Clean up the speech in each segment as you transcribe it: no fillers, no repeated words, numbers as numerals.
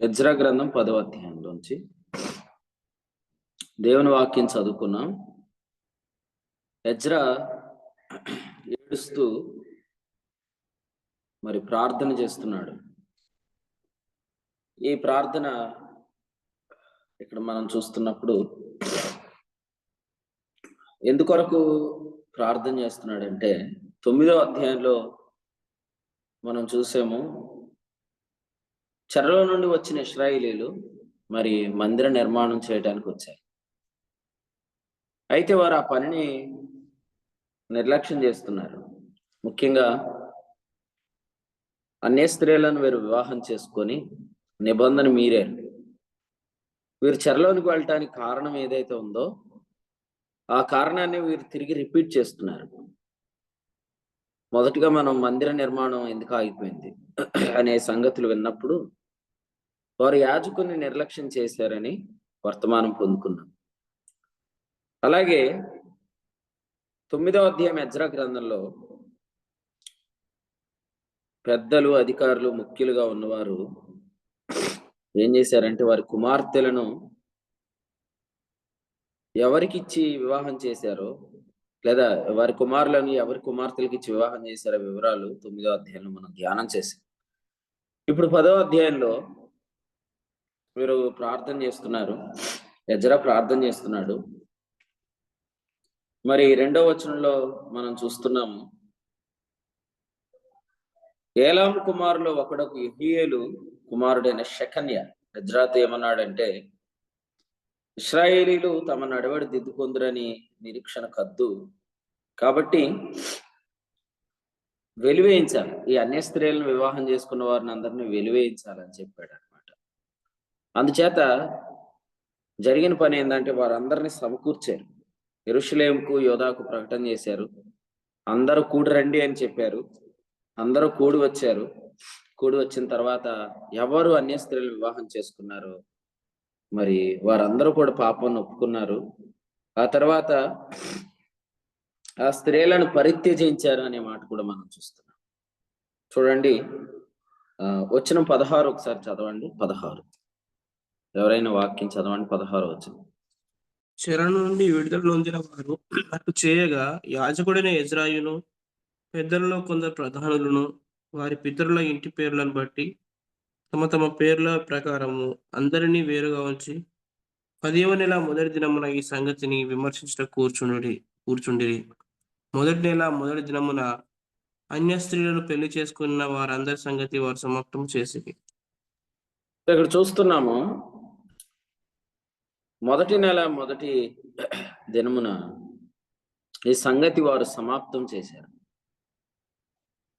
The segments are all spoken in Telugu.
ఎజ్రా గ్రంథం 10వ అధ్యాయంలోంచి దేవుని వాక్యం చదువుకున్నాం. ఎజ్రా ఏడుస్తూ మరి ప్రార్థన చేస్తున్నాడు. ఈ ప్రార్థన ఇక్కడ మనం చూస్తున్నప్పుడు ఎందుకొరకు ప్రార్థన చేస్తున్నాడంటే 9వ అధ్యాయంలో మనం చూసాము, చెరలో నుండి వచ్చిన ఇశ్రాయేలీలు మరి మందిర నిర్మాణం చేయడానికి వచ్చారు. అయితే వారు ఆ పనిని నిర్లక్ష్యం చేస్తున్నారు. ముఖ్యంగా అన్య స్త్రీలను వీరు వివాహం చేసుకొని నిబంధన మీరారు. వీరు చెరలోనికి వెళ్ళటానికి కారణం ఏదైతే ఉందో ఆ కారణాన్ని వీరు తిరిగి రిపీట్ చేస్తున్నారు. మొదటిగా మనం మందిర నిర్మాణం ఎందుకు ఆగిపోయింది అనే సంగతులు విన్నప్పుడు వారు యాజకుని నిర్లక్ష్యం చేశారని వర్తమానం పొందుకున్నాం. అలాగే 9వ అధ్యాయం ఎజ్రా గ్రంథంలో పెద్దలు, అధికారులు, ముఖ్యులుగా ఉన్నవారు ఏం చేశారంటే వారి కుమార్తెలను ఎవరికిచ్చి వివాహం చేశారో, లేదా వారి కుమారులను ఎవరి కుమార్తెలకు ఇచ్చి వివాహం చేశారో వివరాలు 9వ అధ్యాయంలో మనం ధ్యానం చేశాం. ఇప్పుడు 10వ అధ్యాయంలో వీరు ప్రార్థన చేస్తున్నారు. ఎజ్రా ప్రార్థన చేస్తున్నాడు. మరి 2వ వచనంలో మనం చూస్తున్నాము, ఏలాం కుమారులు ఒకడకు యెహీయేలు కుమారుడైన షెకన్యా ఎజ్రాతో ఏమన్నాడంటే, ఇశ్రాయేలీలు తమ నడవడి దిద్దుకొందురని నిరీక్షణ కద్దు, కాబట్టి వెలివేయించాలి, ఈ అన్య స్త్రీలను వివాహం చేసుకున్న వారిని అందరినీ వెలివేయించాలని చెప్పాడు అనమాట. అందుచేత జరిగిన పని ఏంటంటే వారందరినీ సమకూర్చారు. యెరూషలేముకు, యోధాకు ప్రకటన చేశారు. అందరూ కూడి రండి అని చెప్పారు. అందరూ కూడి వచ్చారు. కూడి వచ్చిన తర్వాత ఎవరు అన్య స్త్రీలు వివాహం చేసుకున్నారు మరి వారందరూ కూడా పాపాన్ని ఒప్పుకున్నారు. ఆ తర్వాత ఆ స్త్రీలను పరిత్యజించారు అనే మాట కూడా మనం చూస్తున్నాం. చూడండి, వచనం 16 ఒకసారి చదవండి. 16 ఎవరైనా వాక్యం చదవండి. 16 వచనం. చెర నుండి విడుదల నొందిన వారు అటు చేయగా యాజకుడైన ఎజ్రాయును పెద్దలలో కొందరు ప్రధానులను వారి పితరుల ఇంటి పేర్లను బట్టి తమ తమ పేర్ల ప్రకారము అందరినీ వేరుగా ఉంచి 10వ నెల మొదటి దినమున ఈ సంగతిని విమర్శించట కూర్చుండిరి. మొదటి నెల మొదటి దినమున అన్య స్త్రీలను పెళ్లి చేసుకున్న వారందరి సంగతి వారు సమాప్తం చేసింది. ఇక్కడ చూస్తున్నాము, మొదటి నెల మొదటి దినమున ఈ సంగతి వారు సమాప్తం చేశారు.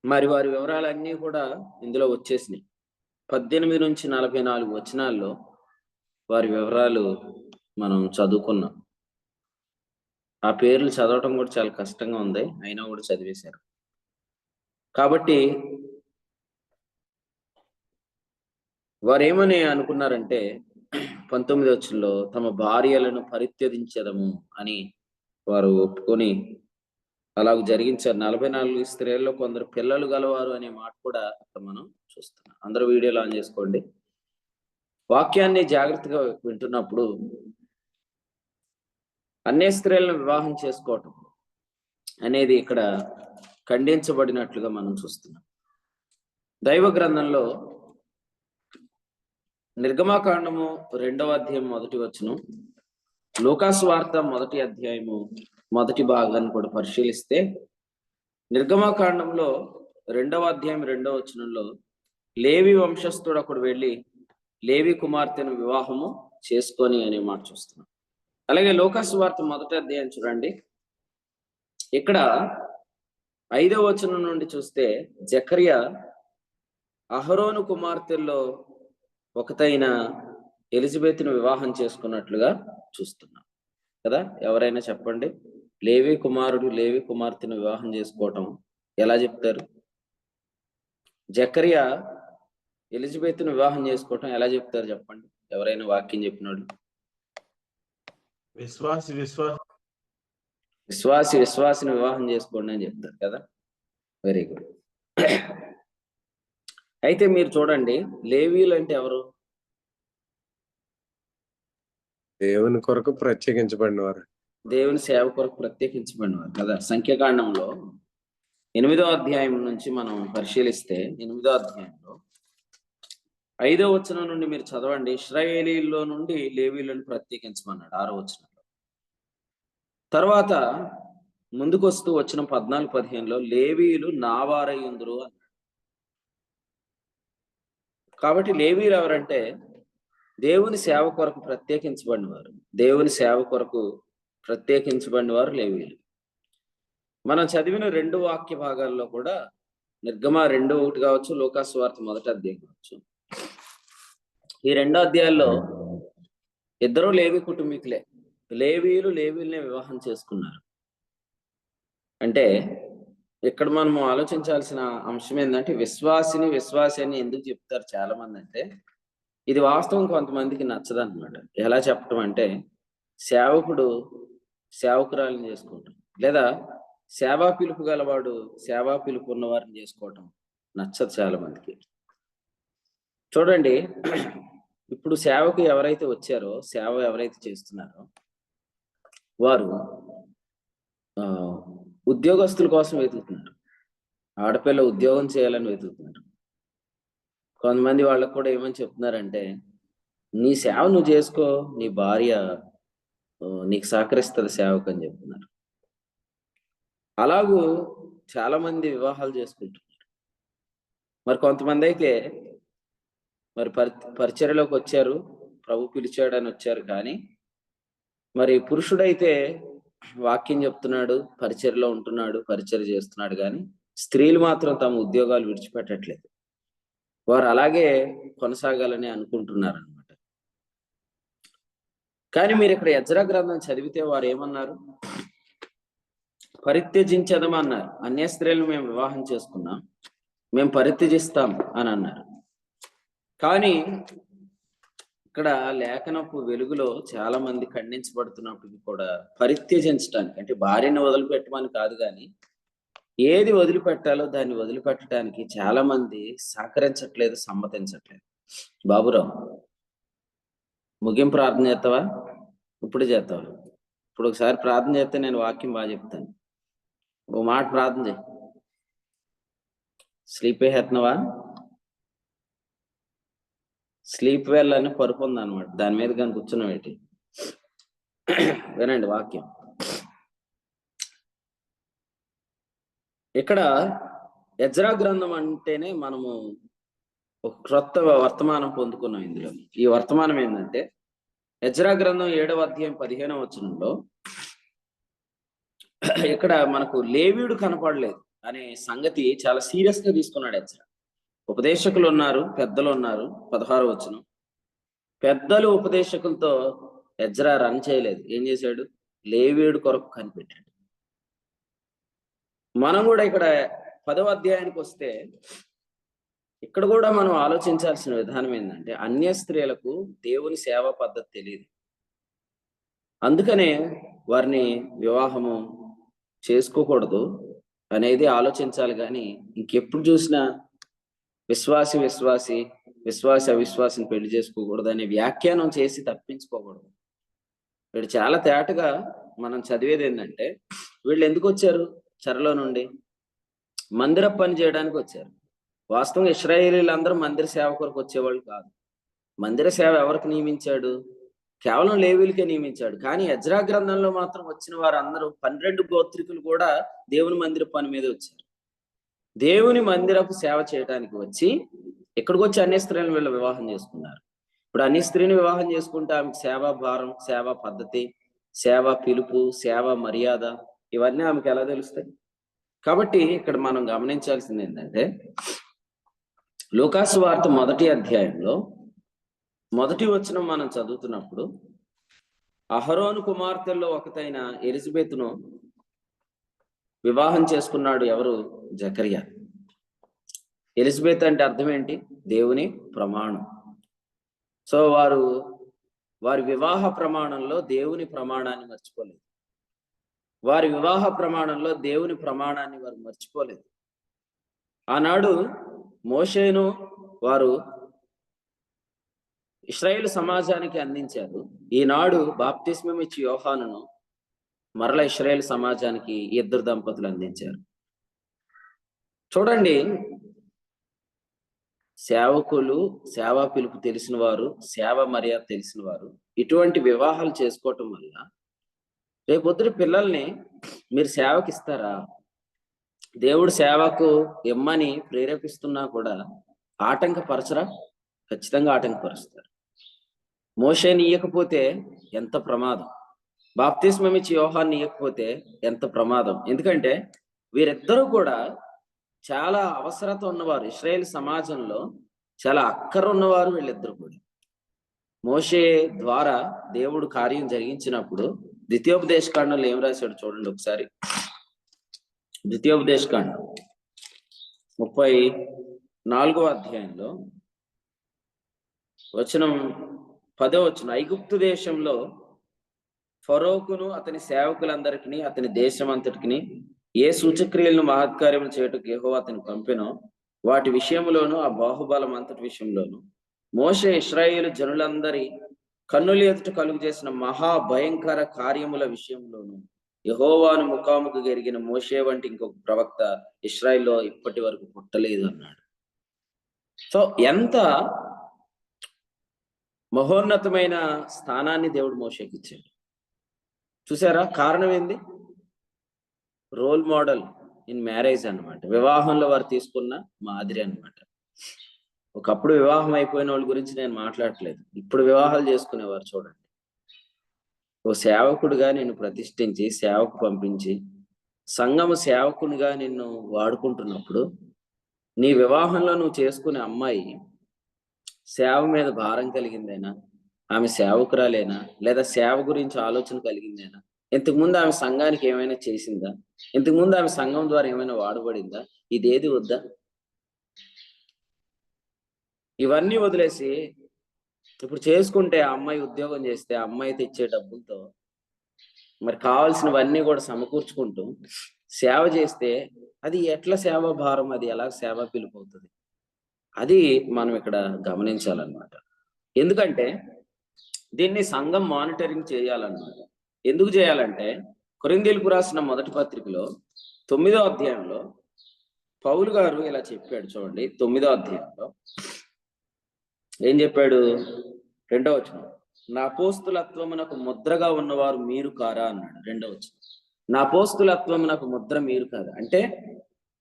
మరి వారి వివరాలన్నీ కూడా ఇందులో వచ్చేసినాయి. 18 నుంచి 44 వచనాల్లో వారి వివరాలు మనం చదువుకున్నాం. ఆ పేర్లు చదవటం కూడా చాలా కష్టంగా ఉంది, అయినా కూడా చదివేశారు. కాబట్టి వారు ఏమని అనుకున్నారంటే 19వ వచనంలో తమ భార్యలను పరిత్యజించదము అని వారు ఒప్పుకొని అలాగ జరిగించారు. 44 స్త్రీల్లో కొందరు పిల్లలు గలవారు అనే మాట కూడా అక్కడ మనం చూస్తున్నాం. అందరూ వీడియోలు ఆన్ చేసుకోండి. వాక్యాన్ని జాగ్రత్తగా వింటున్నప్పుడు అన్య స్త్రీలను వివాహం చేసుకోవటం అనేది ఇక్కడ ఖండించబడినట్లుగా మనం చూస్తున్నాం. దైవ గ్రంథంలో నిర్గమాకాండము 2వ అధ్యాయం 1వ వచనం, లూకాసు వార్త 1వ అధ్యాయము 1వ భాగాన్ని కూడా పరిశీలిస్తే నిర్గమాకాండంలో 2వ అధ్యాయం 2వ వచనంలో లేవి వంశస్థుడు అక్కడ వెళ్ళి లేవి కుమార్తెను వివాహము చేసుకొని అనే మాట చూస్తున్నాం. అలాగే లూకాసు వార్త 1వ అధ్యాయం చూడండి, ఇక్కడ 5వ వచనం నుండి చూస్తే జకర్యా అహరోను కుమార్తెల్లో ఒకతైన ఎలిజబెత్ను వివాహం చేసుకున్నట్లుగా చూస్తున్నాం కదా. ఎవరైనా చెప్పండి, లేవి కుమారుడు లేవి కుమార్తెను వివాహం చేసుకోవటం ఎలా చెప్తారు? జకర్యా ఎలిజబెత్ను వివాహం చేసుకోవటం ఎలా చెప్తారు చెప్పండి, ఎవరైనా వాక్యం చెప్పినోడు. విశ్వాసిని వివాహం చేసుకోండి అని చెప్తారు కదా. Very good. అయితే మీరు చూడండి, లేవీలు అంటే ఎవరు? దేవుని కొరకు ప్రత్యేకించబడిన వారు. దేవుని సేవ కొరకు ప్రత్యేకించబడినవారు కదా. సంఖ్యాకాండంలో 8వ అధ్యాయం నుంచి మనం పరిశీలిస్తే 8వ అధ్యాయంలో 5వ వచనం నుండి మీరు చదవండి. ఇశ్రాయేలీల్లో నుండి లేవీయులను ప్రత్యేకించమన్నాడు 6వ వచనంలో. తర్వాత ముందుకొస్తూ వచ్చిన 14-15లో లేవీయులు నా వారయ్యుందురు అన్నాడు. కాబట్టి లేవీయులు ఎవరంటే దేవుని సేవ కొరకు ప్రత్యేకించబడిన వారు. దేవుని సేవ కొరకు ప్రత్యేకించబడిన వారు లేవీయులు. మనం చదివిన 2 వాక్య భాగాల్లో కూడా నిర్గమ 2:1 కావచ్చు, లూకాసు వార్త 1వ అధ్యాయం కావచ్చు, ఈ 2 అధ్యాయాల్లో ఇద్దరు లేవి కుటుంబీకులే. లేవీయులు లేవీయుల్ని వివాహం చేసుకున్నారు. అంటే ఇక్కడ మనము ఆలోచించాల్సిన అంశం ఏంటంటే విశ్వాసి అని ఎందుకు చెప్తారు చాలా మంది అంటే, ఇది వాస్తవం కొంతమందికి నచ్చదన్నమాట. ఎలా చెప్పటం అంటే, సేవకుడు సేవకురాలను చేసుకుంటాం, లేదా సేవా పిలుపు గలవాడు సేవా పిలుపు ఉన్న వారిని చేసుకోవటం నచ్చదు చాలా మందికి. చూడండి, ఇప్పుడు సేవకు ఎవరైతే వచ్చారో, సేవ ఎవరైతే చేస్తున్నారో వారు ఉద్యోగస్తుల కోసం వెతుకుతున్నారు. ఆడపిల్ల ఉద్యోగం చేయాలని వెతుకుతున్నారు. కొంతమంది వాళ్ళకు కూడా ఏమని చెప్తున్నారంటే, నీ సేవ నువ్వు చేసుకో, నీ భార్య నీకు సహకరిస్తుంది సేవకు అని చెప్తున్నారు. అలాగూ చాలా మంది వివాహాలు చేసుకుంటున్నారు. మరి కొంతమంది అయితే మరి పరిచర్యలోకి వచ్చారు, ప్రభు పిలిచాడని వచ్చారు. కానీ మరి పురుషుడైతే వాక్యం చెప్తున్నాడు, పరిచర్యలో ఉంటున్నాడు, పరిచర్య చేస్తున్నాడు. కానీ స్త్రీలు మాత్రం తమ ఉద్యోగాలు విడిచిపెట్టట్లేదు. వారు అలాగే కొనసాగాలని అనుకుంటున్నారు అనమాట. కానీ మీరు ఇక్కడ ఎజ్రా గ్రంథం చదివితే వారు ఏమన్నారు? పరిత్యజించదమన్నారు. అన్య స్త్రీలను మేము వివాహం చేసుకున్నాం, మేము పరిత్యజిస్తాం అని అన్నారు. కానీ ఇక్కడ లేఖనపు వెలుగులో చాలా మంది ఖండించబడుతున్నప్పటికీ కూడా పరిత్యజించడానికి అంటే భార్యను వదిలిపెట్టమని కాదు, కానీ ఏది వదిలిపెట్టాలో దాన్ని వదిలిపెట్టడానికి చాలా మంది సహకరించట్లేదు, సమ్మతించట్లేదు. బాబురావు, ముగింపు ప్రార్థన చేస్తావా? ఇప్పుడు చేస్తావా? ఇప్పుడు ఒకసారి ప్రార్థన చేస్తే నేను వాక్యం బాగా చెప్తాను. ఓ మాట ప్రార్థన చేయి. స్లీప్ వేస్తున్నావా? స్లీప్ వెల్ అని పరుపు ఉంది అనమాట, దాని మీద కానీ కూర్చున్నావు ఏంటి? వినండి వాక్యం. ఇక్కడ ఎజ్రా గ్రంథం అంటేనే మనము ఒక క్రొత్త వర్తమానం పొందుకున్నాం. ఇందులో ఈ వర్తమానం ఏంటంటే, ఎజ్రా గ్రంథం 7వ అధ్యాయం 15వ వచనంలో ఇక్కడ మనకు లేవీయుడు కనపడలేదు అనే సంగతి చాలా సీరియస్ గా తీసుకున్నాడు ఎజ్రా. ఉపదేశకులు ఉన్నారు, పెద్దలు ఉన్నారు. 16వ వచనం, పెద్దలు ఉపదేశకులతో ఎజ్రా రన్ చేయలేదు. ఏం చేశాడు? లేవీయుడు కొరకు కనిపెట్టాడు. మనం కూడా ఇక్కడ 10వ అధ్యాయానికి వస్తే ఇక్కడ కూడా మనం ఆలోచించాల్సిన విధానం ఏంటంటే, అన్య స్త్రీలకు దేవుని సేవా పద్ధతి తెలియదు. అందుకనే వారిని వివాహము చేసుకోకూడదు అనేది ఆలోచించాలి. కానీ ఇంకెప్పుడు చూసినా విశ్వాసి అవిశ్వాసిని పెళ్లి చేసుకోకూడదు అనే వ్యాఖ్యానం చేసి తప్పించుకోకూడదు. వీడు చాలా తేటగా మనం చదివేది ఏంటంటే, వీళ్ళు ఎందుకు వచ్చారు? చెరలో నుండి మందిర పని చేయడానికి వచ్చారు. వాస్తవంగా ఇశ్రాయేలీలందరూ మందిర సేవ కొరకు వచ్చేవాళ్ళు కాదు. మందిర సేవ ఎవరికి నియమించాడు? కేవలం లేవీయులకే నియమించాడు. కానీ ఎజ్రా గ్రంథంలో మాత్రం వచ్చిన వారందరూ 12 గోత్రికులు కూడా దేవుని మందిర పని మీద వచ్చారు. దేవుని మందిరపు సేవ చేయడానికి వచ్చి ఇక్కడికి వచ్చి అన్య స్త్రీలను వీళ్ళు వివాహం చేసుకున్నారు. ఇప్పుడు అన్య స్త్రీని వివాహం చేసుకుంటే ఆమెకు సేవా భారం, సేవా పద్ధతి, సేవా పిలుపు, సేవా మర్యాద ఇవన్నీ ఆమెకు ఎలా తెలుస్తాయి? కాబట్టి ఇక్కడ మనం గమనించాల్సింది ఏంటంటే, లూకాసు వార్త 1వ అధ్యాయంలో 1వ వచనం మనం చదువుతున్నప్పుడు, అహరోను కుమార్తెల్లో ఒకతైన ఎలిజబెత్ను వివాహం చేసుకున్నాడు. ఎవరు? జకర్యా. ఎలిజబెత్ అంటే అర్థం ఏంటి? దేవుని ప్రమాణం. సో వారి వివాహ ప్రమాణంలో దేవుని ప్రమాణాన్ని మర్చిపోలేదు. వారి వివాహ ప్రమాణంలో దేవుని ప్రమాణాన్ని వారు మర్చిపోలేదు. ఆనాడు మోషేను వారు ఇశ్రాయేలు సమాజానికి అందించారు. ఈనాడు బాప్తిస్మం ఇచ్చి యోహానును మరల ఇశ్రాయేలు సమాజానికి ఇద్దరు దంపతులు అందించారు. చూడండి, సేవకులు, సేవా పిలుపు తెలిసిన వారు, సేవ మర్యాద తెలిసిన వారు ఇటువంటి వివాహాలు చేసుకోవటం వల్ల రేపొద్దున పిల్లల్ని మీరు సేవకి ఇస్తారా? దేవుడు సేవకు ఇమ్మని ప్రేరేపిస్తున్నా కూడా ఆటంకపరచరా? ఖచ్చితంగా ఆటంకపరుస్తారు. మోషేని ఇయ్యకపోతే ఎంత ప్రమాదం, బాప్తిస్మం ఇచ్చి యోహాన్ని ఇయ్యకపోతే ఎంత ప్రమాదం. ఎందుకంటే వీరిద్దరూ కూడా చాలా అవసరత ఉన్నవారు, ఇశ్రాయేల్ సమాజంలో చాలా అక్కర ఉన్నవారు వీళ్ళిద్దరు కూడా. మోషే ద్వారా దేవుడు కార్యం జరిగించినప్పుడు ద్వితీయోపదేశకాండంలో ఏం రాశాడు చూడండి ఒకసారి. ద్వితీయోపదేశకాండం 34వ అధ్యాయంలో వచనం 10వ వచనం, ఐగుప్తు దేశంలో ఫరోకును అతని సేవకులందరికీ అతని దేశం అంతటికి ఏ సూచక్రియలను మహత్కార్యములు చేయటకు యెహోవా అతని పంపెనో వాటి విషయంలోను ఆ బాహుబలం అంతటి విషయంలోను మోషే ఇశ్రాయేలు జనులందరి కన్నుల ఎదుట కలుగు చేసిన మహాభయంకర కార్యముల విషయంలోను యెహోవాను ముఖాముఖి ఎరిగిన మోషే వంటి ఇంకొక ప్రవక్త ఇశ్రాయేల్లో ఇప్పటి వరకు పుట్టలేదు అన్నాడు. సో ఎంత మహోన్నతమైన స్థానాన్ని దేవుడు మోషేకి ఇచ్చాడు చూసారా? కారణం ఏంది? రోల్ మోడల్ ఇన్ మ్యారేజ్ అన్నమాట. వివాహంలో వారు తీసుకున్న మాదిరి అన్నమాట. ఒకప్పుడు వివాహం అయిపోయిన వాళ్ళ గురించి నేను మాట్లాడట్లేదు, ఇప్పుడు వివాహాలు చేసుకునేవారు చూడండి. ఓ సేవకుడిగా నిన్ను ప్రతిష్ఠించి సేవకు పంపించి సంఘము సేవకునిగా నిన్ను వాడుకుంటున్నప్పుడు నీ వివాహంలో నువ్వు చేసుకునే అమ్మాయి సేవ మీద భారం కలిగిందేనా? ఆమె సేవకురాలేనా? లేదా సేవ గురించి ఆలోచన కలిగిందేనా? ఇంతకుముందు ఆమె సంఘానికి ఏమైనా చేసిందా? ఇంతకుముందు ఆమె సంఘం ద్వారా ఏమైనా వాడబడిందా? ఇదేది వద్దా? ఇవన్నీ వదిలేసి ఇప్పుడు చేసుకుంటే ఆ అమ్మాయి ఉద్యోగం చేస్తే ఆ అమ్మాయి తెచ్చే డబ్బులతో మరి కావాల్సినవన్నీ కూడా సమకూర్చుకుంటూ సేవ చేస్తే అది ఎట్లా సేవ భారం, అది ఎలా సేవ పిలుపు అవుతుంది? అది మనం ఇక్కడ గమనించాలన్నమాట. ఎందుకంటే దీన్ని సంఘం మానిటరింగ్ చేయాలన్నమాట. ఎందుకు చేయాలంటే కొరింథీయులకు రాసిన మొదటి పత్రికలో 9వ అధ్యాయంలో పౌలు గారు ఇలా చెప్పాడు చూడండి. 9వ అధ్యాయంలో ఏం చెప్పాడు? 2వ వచనం, నా అపోస్తులత్వమునకు ముద్రగా ఉన్నవారు మీరు కారా అన్నాడు. 2వ వచనం, నా అపోస్తులత్వమునకు ముద్ర మీరు కాదా అంటే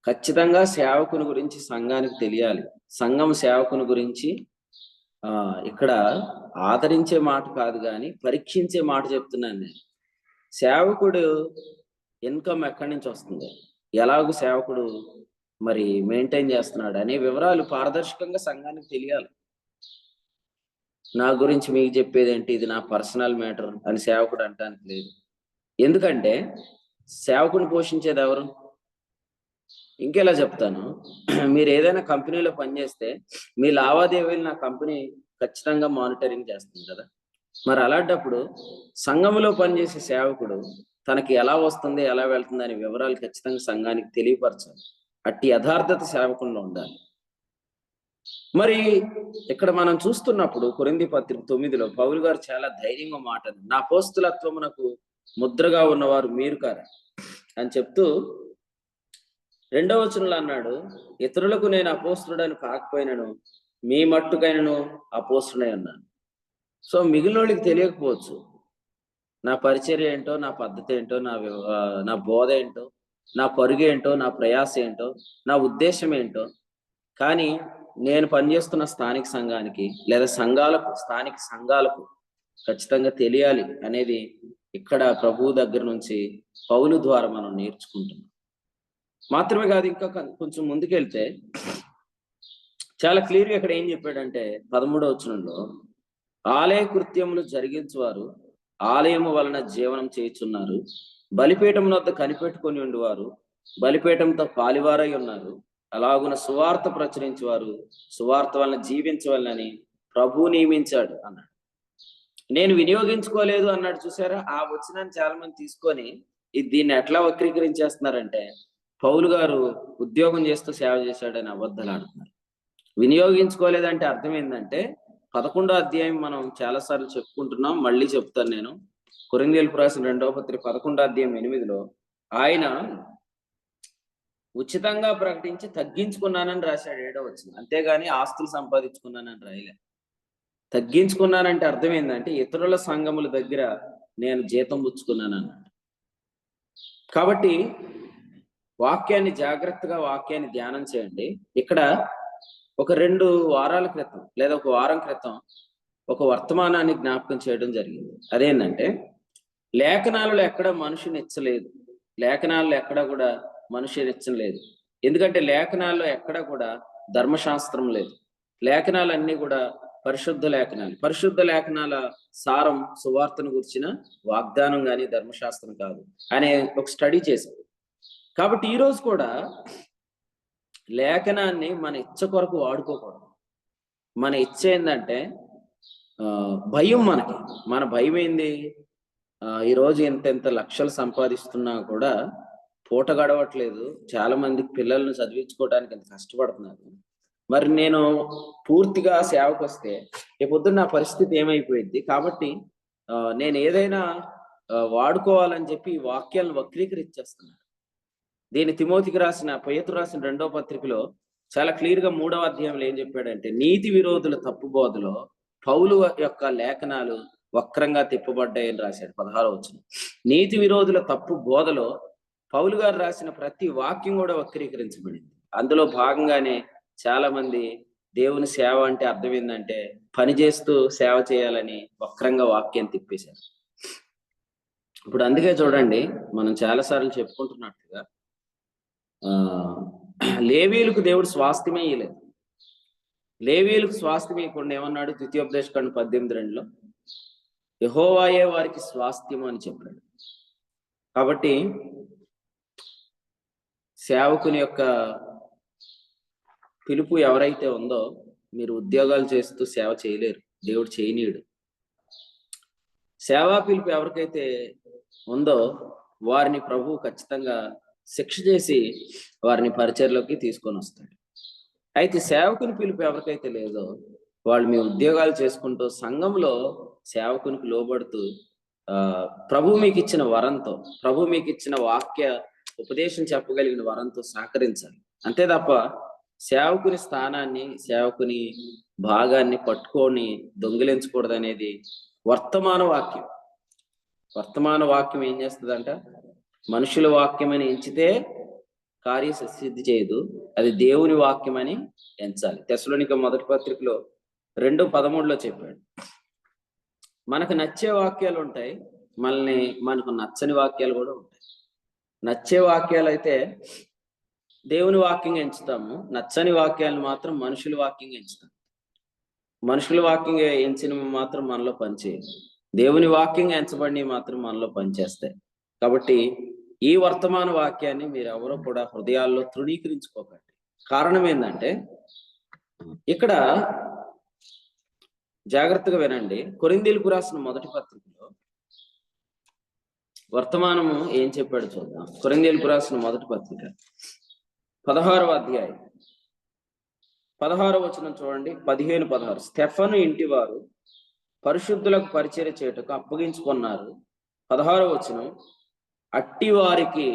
ఖచ్చితంగా సేవకుని గురించి సంఘానికి తెలియాలి. సంఘం సేవకుని గురించి ఇక్కడ ఆదరించే మాట కాదు కానీ పరీక్షించే మాట చెప్తున్నాను నేను. సేవకుడు ఇన్కమ్ ఎక్కడి నుంచి వస్తుంది, ఎలాగూ సేవకుడు మరి మెయింటైన్ చేస్తున్నాడు అనే వివరాలు పారదర్శకంగా సంఘానికి తెలియాలి. నా గురించి మీకు చెప్పేది ఏంటి, ఇది నా పర్సనల్ మ్యాటర్ అని సేవకుడు అంటానికి లేదు. ఎందుకంటే సేవకుని పోషించేది ఎవరు? ఇంకెలా చెప్తాను, మీరు ఏదైనా కంపెనీలో పనిచేస్తే మీ లావాదేవీలు నా కంపెనీ ఖచ్చితంగా మానిటరింగ్ చేస్తుంది కదా. మరి అలాంటప్పుడు సంఘంలో పనిచేసే సేవకుడు తనకి ఎలా వస్తుంది, ఎలా వెళ్తుంది అనే వివరాలు ఖచ్చితంగా సంఘానికి తెలియపరచాలి. అట్టి యథార్థత సేవకుల్లో ఉండాలి. మరి ఇక్కడ మనం చూస్తున్నప్పుడు కొరింథీ పత్రిక 9లో పౌలు గారు చాలా ధైర్యంగా మాట్లాడు, నా అపోస్తులత్వమునకు ముద్రగా ఉన్నవారు మీరు కారా అని చెప్తూ 2వ వచనంలో అన్నాడు, ఇతరులకు నేను అపోస్తుడని కాకపోయినను మీ మట్టుకైనను అపోస్తుడై ఉన్నాను. సో మిగిలిన వాళ్ళకి తెలియకపోవచ్చు నా పరిచర్య ఏంటో, నా పద్ధతి ఏంటో, నా బోధ ఏంటో, నా పరుగు ఏంటో, నా ప్రయాస ఏంటో, నా ఉద్దేశం ఏంటో. కానీ నేను పనిచేస్తున్న స్థానిక సంఘానికి లేదా స్థానిక సంఘాలకు ఖచ్చితంగా తెలియాలి అనేది ఇక్కడ ప్రభువు దగ్గర నుంచి పౌలు ద్వారా మనం నేర్చుకుంటున్నాం. మాత్రమే కాదు, ఇంకా కొంచెం ముందుకెళ్తే చాలా క్లియర్గా ఇక్కడ ఏం చెప్పాడంటే 13వ వచనంలో, ఆలయ కృత్యములు జరిగించువారు ఆలయము వలన జీవనం చేయుచున్నారు, బలిపీఠం వద్ద కనిపెట్టుకొని ఉండేవారు బలిపీఠంతో పాలివారై ఉన్నారు, అలాగున సువార్త ప్రచురించేవారు సువార్త వలన జీవించవాలని ప్రభువు నియమించాడు అన్నాడు. నేను వినియోగించుకోలేదు అన్నాడు. చూసారా? ఆ వచనాన్ని చాలా మంది తీసుకొని దీన్ని ఎట్లా వక్రీకరించేస్తున్నారంటే పౌలు గారు ఉద్యోగం చేస్తూ సేవ చేశాడని అబద్ధాలు ఆడుతున్నారు. వినియోగించుకోలేదంటే అర్థం ఏంటంటే 11వ అధ్యాయం మనం చాలాసార్లు చెప్పుకుంటున్నాం, మళ్ళీ చెప్తాను నేను. కొరింథీయులకు రాసిన 2వ పత్రిక 11వ అధ్యాయం 8లో ఆయన ఉచితంగా ప్రకటించి తగ్గించుకున్నానని రాశాడు 7వ వచనం. అంతేగాని ఆస్తులు సంపాదించుకున్నానని రాయలే. తగ్గించుకున్నానంటే అర్థం ఏంటంటే ఇతరుల సంఘముల దగ్గర నేను జీతం పుచ్చుకున్నాను అన్నాడు. కాబట్టి వాక్యాన్ని జాగ్రత్తగా వాక్యాన్ని ధ్యానం చేయండి. ఇక్కడ ఒక 2 వారాల క్రితం లేదా ఒక వారం క్రితం ఒక వర్తమానాన్ని జ్ఞాపకం చేయడం జరిగింది. అదేంటంటే లేఖనాలలో ఎక్కడ మనిషిని ఇచ్చలేదు, లేఖనాల్లో ఎక్కడ కూడా మనిషిని ఇచ్చలేదు. ఎందుకంటే లేఖనాల్లో ఎక్కడ కూడా ధర్మశాస్త్రం లేదు. లేఖనాలన్నీ కూడా పరిశుద్ధ లేఖనాలు. పరిశుద్ధ లేఖనాల సారం సువార్తను గురించిన వాగ్దానం కానీ ధర్మశాస్త్రం కాదు అనే ఒక స్టడీ చేశాం. కాబట్టి ఈరోజు కూడా లేఖనాన్ని మన ఇచ్చ కొరకు వాడుకోకూడదు. మన ఇచ్చ ఏంటంటే భయం. మన భయం ఏంది? ఈరోజు ఎంత లక్షలు సంపాదిస్తున్నా కూడా పూట గడవట్లేదు. చాలా మంది పిల్లలను చదివించుకోవడానికి ఎంత కష్టపడుతున్నారు. మరి నేను పూర్తిగా సేవకు వస్తే రేపొద్దున నా పరిస్థితి ఏమైపోయింది? కాబట్టి నేను ఏదైనా వాడుకోవాలని చెప్పి ఈ వాక్యాలను వక్రీకరించేస్తున్నాను. దీని తిమోతికి రాసిన పేతురు రాసిన 2వ పత్రికలో చాలా క్లియర్ గా 3వ అధ్యాయంలో ఏం చెప్పాడంటే నీతి విరోధుల తప్పు బోధలో పౌలు యొక్క లేఖనాలు వక్రంగా తిప్పబడ్డాయని రాశాడు 16వ వచనం. నీతి విరోధుల తప్పు బోధలో పౌలు గారు రాసిన ప్రతి వాక్యం కూడా వక్రీకరించబడింది. అందులో భాగంగానే చాలా మంది దేవుని సేవ అంటే అర్థం ఏంటంటే పని చేస్తూ సేవ చేయాలని వక్రంగా వాక్యం తిప్పేశారు. ఇప్పుడు అందుకే చూడండి, మనం చాలాసార్లు చెప్పుకుంటున్నట్టుగా లేవీయులకు దేవుడు స్వాస్థ్యమే ఇయ్యలేదు. లేవీయులకు స్వాస్థ్యం ఇవ్వకుండా ఏమన్నాడు? ద్వితీయోపదేశకాండం 18:2లో యెహోవాయే వారికి స్వాస్థ్యం అని చెప్పాడు. కాబట్టి సేవకుని యొక్క పిలుపు ఎవరైతే ఉందో మీరు ఉద్యోగాలు చేస్తూ సేవ చేయలేరు, దేవుడు చేయనీయుడు. సేవా పిలుపు ఎవరికైతే ఉందో వారిని ప్రభువు ఖచ్చితంగా శిక్ష చేసి వారిని పరిచర్లోకి తీసుకొని వస్తాడు. అయితే సేవకుని పిలుపు ఎవరికైతే లేదో వాళ్ళు మీ ఉద్యోగాలు చేసుకుంటూ సంఘంలో సేవకునికి లోబడుతూ ప్రభు మీకు ఇచ్చిన వరంతో, ప్రభు మీకు ఇచ్చిన వాక్య ఉపదేశం చెప్పగలిగిన వరంతో సహకరించాలి. అంతే తప్ప సేవకుని స్థానాన్ని, సేవకుని భాగాన్ని పట్టుకొని దొంగిలించకూడదు అనేది వర్తమాన వాక్యం. వర్తమాన వాక్యం ఏం చేస్తుందంట? మనుషుల వాక్యం అని ఎంచితే కార్య సిద్ధి చేయదు, అది దేవుని వాక్యం అని ఎంచాలి. తెస్సలోనిక 1వ పత్రికలో 2:13లో చెప్పాడు. మనకు నచ్చే వాక్యాలు ఉంటాయి, మనకు నచ్చని వాక్యాలు కూడా ఉంటాయి. నచ్చే వాక్యాలు అయితే దేవుని వాక్యంగా ఎంచుతాము, నచ్చని వాక్యాలను మాత్రం మనుషుల వాక్యంగా ఎంచుతాం. మనుషుల వాక్యంగా ఎంచినవి మాత్రం మనలో పనిచేయదు, దేవుని వాక్యంగా ఎంచబడినవి మాత్రం మనలో పనిచేస్తాయి. కాబట్టి ఈ వర్తమాన వాక్యాన్ని మీరు ఎవరో కూడా హృదయాల్లో తృణీకరించుకోకండి. కారణం ఏంటంటే ఇక్కడ జాగ్రత్తగా వినండి. కొరింథీయులకు రాసిన 1వ పత్రికలో వర్తమానము ఏం చెప్పాడు చూద్దాం. కొరింథీయులకు రాసిన 1వ పత్రిక 16వ అధ్యాయం 16వ వచనం చూడండి. 15-16 స్టెఫను ఇంటి వారు పరిశుద్ధులకు పరిచర్య చేయుటకు అప్పగించుకున్నారు. 16వ వచనం అట్టి వారికి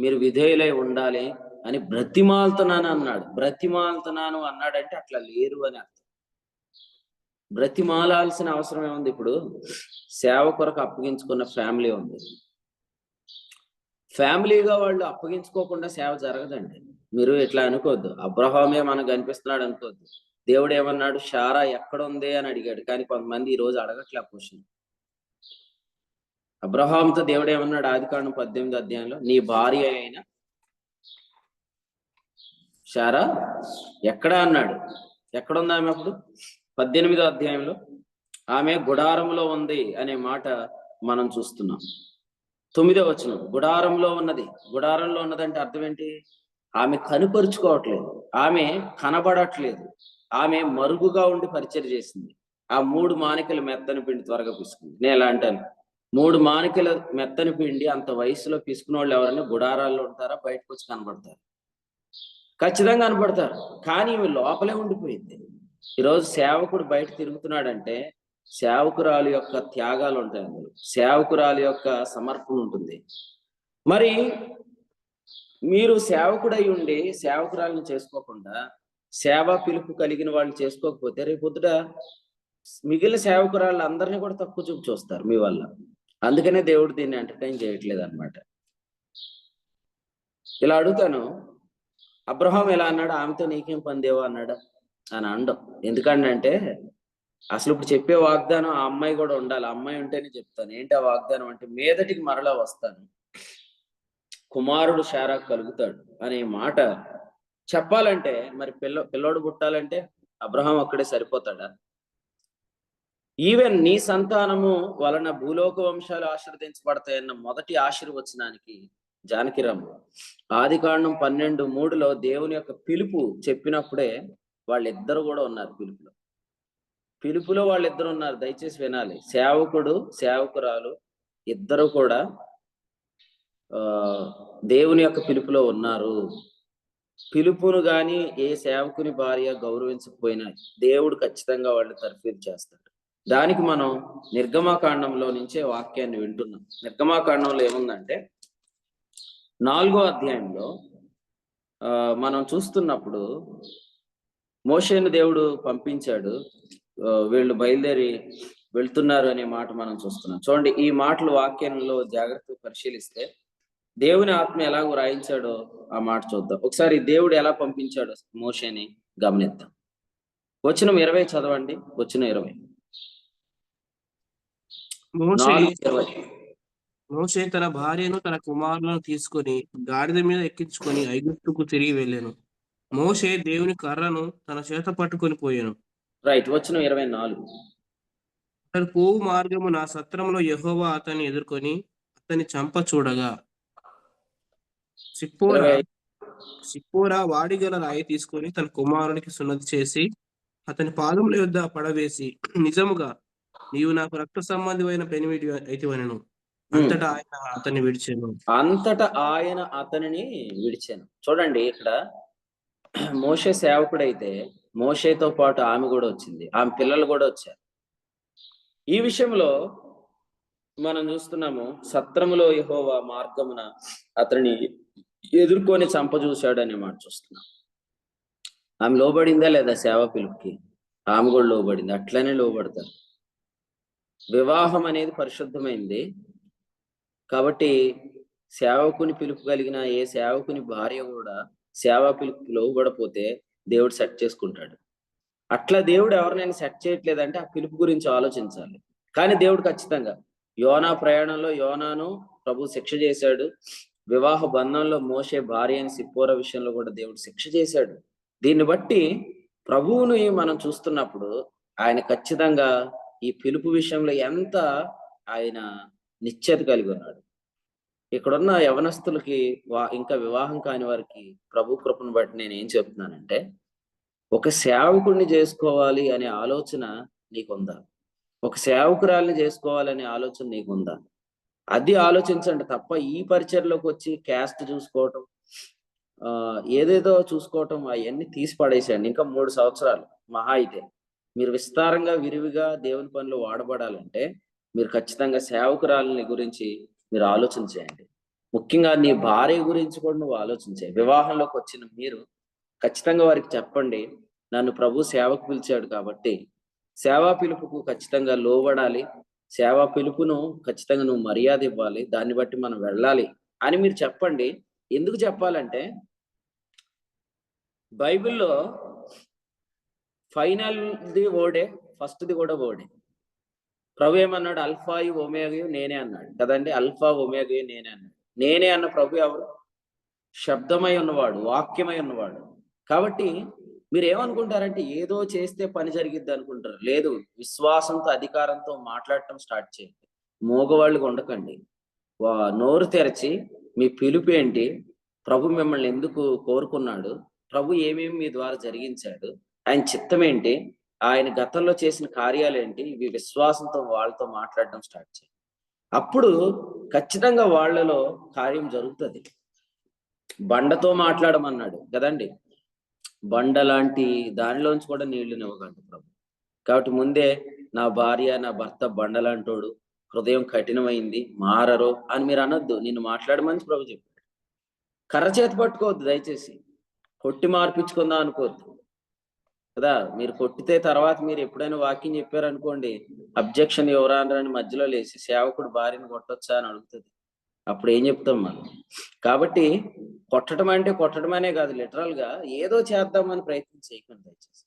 మీరు విధేయులై ఉండాలి అని బ్రతిమాలుతున్నాను అన్నాడు. బ్రతిమాలుతున్నాను అన్నాడంటే అట్లా లేరు అని అర్థం. బ్రతిమాలాల్సిన అవసరం ఏముంది? ఇప్పుడు సేవ కొరకు అప్పగించుకున్న ఫ్యామిలీ ఉంది, ఫ్యామిలీగా వాళ్ళు అప్పగించుకోకుండా సేవ జరగదండి. మీరు ఇట్లా అనుకోవద్దు, అబ్రహామే మనకు కనిపిస్తున్నాడు అనుకోవద్దు. దేవుడు ఏమన్నాడు? శారా ఎక్కడ ఉంది అని అడిగాడు. కానీ కొంతమంది ఈ రోజు అడగట్లే క్వశ్చన్. అబ్రహాంతో దేవుడు ఏమన్నాడు? ఆదికాండం 18వ అధ్యాయంలో నీ భార్య అయిన శారా ఎక్కడా అన్నాడు. ఎక్కడుంది ఆమె? అప్పుడు 18వ అధ్యాయంలో ఆమె గుడారంలో ఉంది అనే మాట మనం చూస్తున్నాం. 9వ వచనం గుడారంలో ఉన్నది. గుడారంలో ఉన్నదంటే అర్థం ఏంటి? ఆమె కనుపరుచుకోవట్లేదు, ఆమె కనబడట్లేదు, ఆమె మరుగుగా ఉండి పరిచర్య చేసింది. ఆ 3 మానికల మెత్తని పిండి త్వరగా పిసుకుంది. నేను ఎలా అంటాను, 3 మానికల మెత్తని పిండి అంత వయసులో పిసుకున్న వాళ్ళు ఎవరైనా గుడారాల్లో ఉంటారా? బయటకు వచ్చి కనబడతారు? ఖచ్చితంగా కనబడతారు. కానీ ఈమె లోపలే ఉండిపోయింది. ఈరోజు సేవకుడు బయట తిరుగుతున్నాడంటే సేవకురాలు యొక్క త్యాగాలు ఉంటాయి, అందులో సేవకురాలు యొక్క సమర్పణ ఉంటుంది. మరి మీరు సేవకుడై ఉండి సేవకురాలను చేసుకోకుండా సేవా పిలుపు కలిగిన వాళ్ళు చేసుకోకపోతే రేపొద్దుట మిగిలిన సేవకురాళ్ళు అందరినీ కూడా తక్కువ చూపు చూస్తారు మీ వల్ల. అందుకనే దేవుడు దీన్ని ఎంటర్టైన్ చేయట్లేదు అనమాట. ఇలా అడుగుతాను, అబ్రహాం ఎలా అన్నాడు, ఆమెతో నీకేం పని దేవా అన్నాడా అని అండం. ఎందుకంటే అసలు ఇప్పుడు చెప్పే వాగ్దానం ఆ అమ్మాయి కూడా ఉండాలి. ఆ అమ్మాయి ఉంటేనే చెప్తాను. ఏంటి ఆ వాగ్దానం అంటే, మీదటికి మరలా వస్తాను, కుమారుడు శారా కలుగుతాడు అనే మాట చెప్పాలంటే మరి పిల్లోడు పుట్టాలంటే అబ్రహాం అక్కడే సరిపోతాడా? ఈవెన్ నీ సంతానము వలన భూలోక వంశాలు ఆశీర్వదించబడతాయన్న మొదటి ఆశీర్వచనానికి జానకిరాము ఆదికాండం 12:3లో దేవుని యొక్క పిలుపు చెప్పినప్పుడే వాళ్ళిద్దరు కూడా ఉన్నారు. పిలుపులో వాళ్ళిద్దరు ఉన్నారు. దయచేసి వినాలి. సేవకుడు సేవకురాలు ఇద్దరు కూడా దేవుని యొక్క పిలుపులో ఉన్నారు. పిలుపును గాని ఏ సేవకుని భార్య గౌరవించకపోయినా దేవుడు ఖచ్చితంగా వాళ్ళు తర్ఫీదు చేస్తాడు. దానికి మనం నిర్గమాకాండంలో నుంచే వాక్యాన్ని వింటున్నాం. నిర్గమాకాండంలో ఏముందంటే 4వ అధ్యాయంలో మనం చూస్తున్నప్పుడు మోషేను దేవుడు పంపించాడు, వీళ్ళు బయలుదేరి వెళ్తున్నారు అనే మాట మనం చూస్తున్నాం. చూడండి, ఈ మాటలు వాక్యంలో జాగ్రత్తగా పరిశీలిస్తే దేవుని ఆత్మ ఎలాగో రాయించాడో ఆ మాట చూద్దాం. ఒకసారి దేవుడు ఎలా పంపించాడో మోషేని గమనిద్దాం. వచనం 20 చదవండి. వచనం 20. మోషే తన భార్యను తన కుమారులను తీసుకొని గాడిద మీద ఎక్కించుకొని ఐగుప్తుకు తిరిగి వెళ్ళాను. మోషే దేవుని కర్రను తన చేత పట్టుకొని పోయాను. రైట్. వచనం 24. అతడు పోవు మార్గము నా సత్రంలో యెహోవా అతన్ని ఎదుర్కొని అతన్ని చంప చూడగా సిప్పోరా వాడిగల రాయి తీసుకొని తన కుమారునికి సున్నతి చేసి అతని పాదముల యొద్ద పడవేసి, నిజముగా నీవు నాకు రక్త సంబంధమైన పెనిమిటి అయితివనెను. అంతటా ఆయన అతన్ని విడిచాను. చూడండి, ఇక్కడ మోషే సేవకుడైతే మోషేతో పాటు ఆమె కూడా వచ్చింది, ఆమె పిల్లలు కూడా వచ్చారు. ఈ విషయంలో మనం చూస్తున్నాము, సత్రములో యెహోవా మార్గమున అతనిని ఎదుర్కొని చంపజూశాడు అనే మాట చూస్తున్నాం. ఆమె లోబడిందా లేదా సేవ పిలుపుకి? ఆమె కూడా లోబడింది. అట్లనే లోబడతారు. వివాహం అనేది పరిశుద్ధమైంది కాబట్టి సేవకుని పిలుపు కలిగిన ఏ సేవకుని భార్య కూడా సేవా పిలుపుకి లోబడపోతే దేవుడు సెట్ చేసుకుంటాడు. అట్లా దేవుడు ఎవరినైనా సెట్ చేయట్లేదంటే ఆ పిలుపు గురించి ఆలోచించాలి. కానీ దేవుడు ఖచ్చితంగా యోనా ప్రయాణంలో యోనాను ప్రభు శిక్ష చేశాడు. వివాహ బంధంలో మోషే భార్య అని సిప్పోరా విషయంలో కూడా దేవుడు శిక్ష చేశాడు. దీన్ని బట్టి ప్రభువుని మనం చూస్తున్నప్పుడు ఆయన ఖచ్చితంగా ఈ పిలుపు విషయంలో ఎంత ఆయన నిశ్చయత కలిగి ఉన్నాడు. ఇక్కడున్న యవనస్తులకి ఇంకా వివాహం కాని వారికి ప్రభు కృపను బట్టి నేను ఏం చెప్తున్నానంటే, ఒక సేవకుడిని చేసుకోవాలి అనే ఆలోచన నీకుందా? ఒక సేవకురాల్ని చేసుకోవాలనే ఆలోచన నీకుందా? అది ఆలోచించండి తప్ప ఈ పరిచయలోకి వచ్చి క్యాస్ట్ చూసుకోవటం, ఏదేదో చూసుకోవటం అవన్నీ తీసి పడేసేయండి. ఇంకా 3 సంవత్సరాలు మహా అయితే మీరు విస్తారంగా విరివిగా దేవుని పనులు వాడబడాలంటే మీరు ఖచ్చితంగా సేవకురాలని గురించి మీరు ఆలోచన చేయండి. ముఖ్యంగా నీ భార్య గురించి కూడా నువ్వు ఆలోచించే. వివాహంలోకి వచ్చిన మీరు ఖచ్చితంగా వారికి చెప్పండి, నన్ను ప్రభు సేవకు పిలిచాడు కాబట్టి సేవా పిలుపుకు ఖచ్చితంగా లోబడాలి, సేవా పిలుపును ఖచ్చితంగా నువ్వు మర్యాద ఇవ్వాలి, దాన్ని బట్టి మనం వెళ్ళాలి అని మీరు చెప్పండి. ఎందుకు చెప్పాలంటే బైబిల్లో ఫైనల్ది ఓడే, ఫస్ట్ది కూడా ఓడే. ప్రభు ఏమన్నాడు? అల్ఫాయు ఒమేగయు నేనే అన్నాడు కదండి. అల్ఫా ఒమేగయు నేనే అన్నాడు. నేనే అన్న ప్రభు ఎవరు? శబ్దమై ఉన్నవాడు, వాక్యమై ఉన్నవాడు. కాబట్టి మీరు ఏమనుకుంటారంటే ఏదో చేస్తే పని జరిగిద్ది అనుకుంటారు. లేదు, విశ్వాసంతో అధికారంతో మాట్లాడటం స్టార్ట్ చేయండి. మోగవాళ్ళుగా ఉండకండి. నోరు తెరచి మీ పిలుపు ఏంటి, ప్రభు మిమ్మల్ని ఎందుకు కోరుకున్నాడు, ప్రభు ఏమేమి మీ ద్వారా జరిగించాడు, ఆయన చిత్తం ఏంటి, ఆయన గతంలో చేసిన కార్యాలు ఏంటి, ఇవి విశ్వాసంతో వాళ్ళతో మాట్లాడడం స్టార్ట్ చేయండి. అప్పుడు ఖచ్చితంగా వాళ్ళలో కార్యం జరుగుతుంది. బండతో మాట్లాడమన్నాడు కదండి. బండ లాంటి దానిలోంచి కూడా నీళ్లు నివ్వగలడు ప్రభు. కాబట్టి ముందే నా భార్య నా భర్త బండలాంటోడు, హృదయం కఠినమైంది, మారరు అని మీరు అనొద్దు. నిన్ను మాట్లాడమని ప్రభు చెప్పాడు. కర్ర చేతి పట్టుకోవద్దు దయచేసి, కొట్టి మార్పించుకుందాం అనుకోవద్దు కదా. మీరు కొట్టితే తర్వాత మీరు ఎప్పుడైనా వాక్యం చెప్పారనుకోండి, అబ్జెక్షన్ ఎవరా అని మధ్యలో లేచి సేవకుడు భార్యను కొట్టొచ్చా అని అడుగుతుంది. అప్పుడు ఏం చెప్తాం మనం? కాబట్టి కొట్టడం అంటే కొట్టడమనే కాదు, లిటరల్ గా ఏదో చేద్దామని ప్రయత్నం చేయకండి దయచేసి.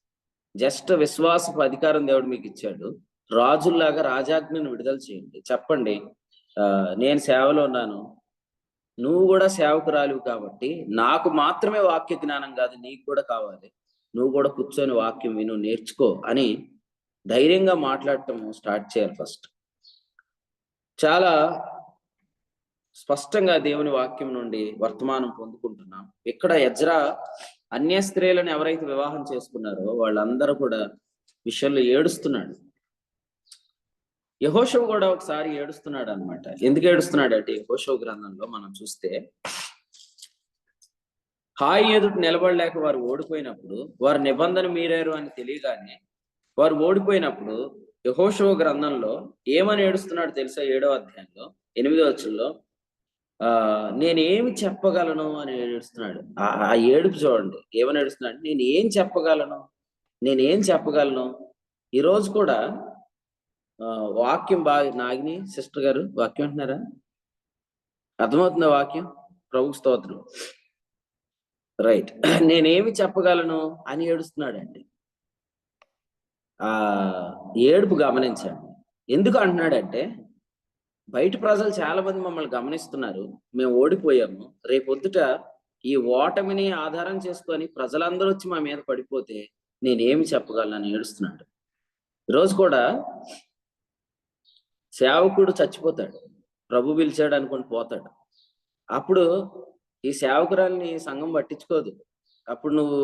జస్ట్ విశ్వాసపు అధికారం దేవుడు మీకు ఇచ్చాడు. రాజుల్లాగా రాజాజ్ఞను విడుదల చేయండి. చెప్పండి, నేను సేవలో ఉన్నాను, నువ్వు కూడా సేవకురాలివి కాబట్టి నాకు మాత్రమే వాక్య జ్ఞానం కాదు, నీకు కూడా కావాలి. నువ్వు కూడా కూర్చొని వాక్యం విను, నేర్చుకో అని ధైర్యంగా మాట్లాడటం స్టార్ట్ చేయాలి ఫస్ట్. చాలా స్పష్టంగా దేవుని వాక్యం నుండి వర్తమానం పొందుకుంటున్నాం. ఇక్కడ ఎజ్రా అన్య స్త్రీలను ఎవరైతే వివాహం చేసుకున్నారో వాళ్ళందరూ కూడా విషయంలో ఏడుస్తున్నాడు. యెహోషువ కూడా ఒకసారి ఏడుస్తున్నాడు అనమాట. ఎందుకు ఏడుస్తున్నాడు అంటే, యెహోషువ గ్రంథంలో మనం చూస్తే, హాయి ఎదుట నిలబడలేక వారు ఓడిపోయినప్పుడు, వారు నిబంధన మీరారు అని తెలియగానే వారు ఓడిపోయినప్పుడు యెహోషువ గ్రంథంలో ఏమని ఏడుస్తున్నాడు తెలుసా? 7వ అధ్యాయంలో 8వ వచనంలో నేనేమి చెప్పగలను అని ఏడుస్తున్నాడు. ఆ ఏడుపు చూడండి, ఏమని ఏడుస్తున్నాడు? నేనేం చెప్పగలను. ఈరోజు కూడా వాక్యం బాగా, నాగిని సిస్టర్ గారు వాక్యం అంటున్నారా? అర్థమవుతుందా వాక్యం? ప్రభు స్తోత్రం. రైట్. నేనేమి చెప్పగలను అని ఏడుస్తున్నాడండి. ఆ ఏడుపు గమనించండి. ఎందుకు అంటున్నాడంటే, బయట ప్రజలు చాలా మంది మమ్మల్ని గమనిస్తున్నారు, మేము ఓడిపోయాము, రేపొద్దుట ఈ ఓటమిని ఆధారం చేసుకొని ప్రజలందరూ వచ్చి మా మీద పడిపోతే నేనేమి చెప్పగలను అని ఏడుస్తున్నాడు. ఈరోజు కూడా సేవకుడు చచ్చిపోతాడు, ప్రభు పిలిచాడు అనుకుని పోతాడు. అప్పుడు ఈ సేవకురాల్ని సంఘం పట్టించుకోదు. అప్పుడు నువ్వు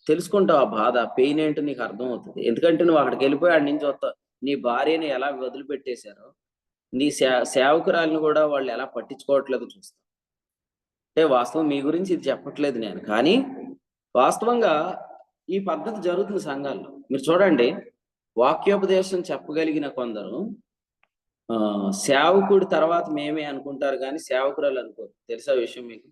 తెలుసుకుంటావు ఆ బాధ, పెయిన్ ఏంటో నీకు అర్థం అవుతుంది. ఎందుకంటే నువ్వు అక్కడికి వెళ్ళిపోయి ఆడి నుంచి వస్తావు. నీ భార్యని ఎలా వదిలిపెట్టేశారో, నీ సేవకురాలను కూడా వాళ్ళు ఎలా పట్టించుకోవట్లేదు చూస్తావు. అంటే వాస్తవం మీ గురించి ఇది చెప్పట్లేదు నేను, కానీ వాస్తవంగా ఈ పద్ధతి జరుగుతుంది సంఘాల్లో. మీరు చూడండి, వాక్యోపదేశం చెప్పగలిగిన కొందరు సేవకుడి తర్వాత మేమే అనుకుంటారు, కానీ సేవకురాలు అనుకోరు. తెలుసా విషయం మీకు?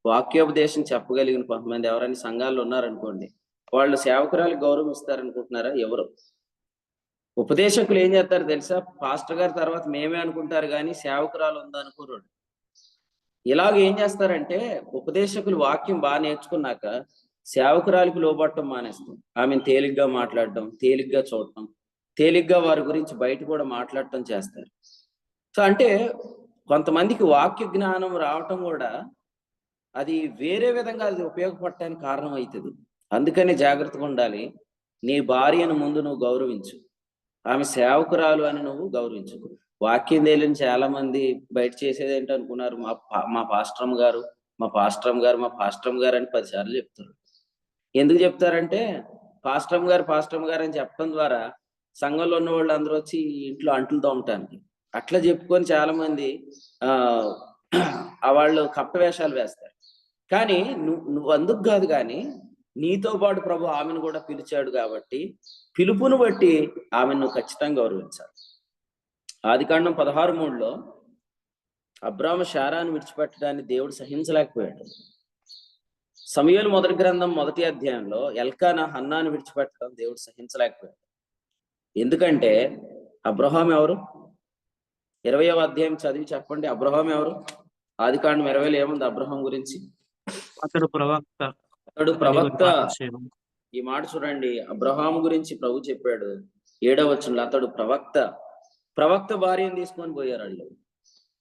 వాక్యోపదేశం చెప్పగలిగిన కొంతమంది ఎవరైనా సంఘాల్లో ఉన్నారనుకోండి, వాళ్ళు సేవకురాలకు గౌరవం ఇస్తారనుకుంటున్నారా? ఎవరు? ఉపదేశకులు ఏం చేస్తారు తెలుసా? పాస్టర్ గారి తర్వాత మేమే అనుకుంటారు, కానీ సేవకురాలు ఉందనుకోరు. ఇలాగ ఏం చేస్తారంటే, ఉపదేశకులు వాక్యం బాగా నేర్చుకున్నాక సేవకురాలకు లోబట్టడం మానేస్తాం. ఆమెను తేలిగ్గా మాట్లాడటం, తేలిగ్గా చూడటం, తేలిగ్గా వారి గురించి బయట కూడా మాట్లాడటం చేస్తారు. సో అంటే కొంతమందికి వాక్య జ్ఞానం రావటం కూడా అది వేరే విధంగా అది ఉపయోగపడటానికి కారణం అవుతుంది. అందుకని జాగ్రత్తగా ఉండాలి. నీ భార్యను ముందు నువ్వు గౌరవించు, ఆమె సేవకురాలు అని నువ్వు గౌరవించు. వాక్యం తెలియని చాలా మంది బయట చేసేది ఏంటి అనుకున్నారు? మా పాస్టరమ్మ గారు మా పాస్టరమ్మ గారు అని 10 సార్లు చెప్తారు. ఎందుకు చెప్తారంటే, పాస్టరమ్మ గారు అని చెప్పడం ద్వారా సంఘంలో ఉన్న వాళ్ళు అందరూ వచ్చి ఇంట్లో అంట్లు తోమటానికి అట్లా చెప్పుకొని చాలా మంది వాళ్ళు కప్ప వేషాలు వేస్తారు. కానీ నువ్వు అందుకు కాదు, కానీ నీతో పాటు ప్రభు ఆమెను కూడా పిలిచాడు కాబట్టి పిలుపును బట్టి ఆమెను ఖచ్చితంగా గౌరవించాలి. ఆదికాండం 16:3లో అబ్రాము శారాను విడిచిపెట్టడాన్ని దేవుడు సహించలేకపోయాడు. సమూయేలు మొదటి గ్రంథం 1వ అధ్యాయంలో ఎల్కానా హన్నాను విడిచిపెట్టడం దేవుడు సహించలేకపోయాడు. ఎందుకంటే అబ్రహాం ఎవరు? 20వ అధ్యాయం చదివి చెప్పండి, అబ్రహాం ఎవరు? ఆదికాండం 20లో ఏముంది అబ్రహాం గురించి? అతడు ప్రవక్త. ఈ మాట చూడండి, అబ్రహాం గురించి ప్రభు చెప్పాడు 7వ వచనంలో, అతడు ప్రవక్త భార్యను తీసుకొని పోయారు వాళ్ళు.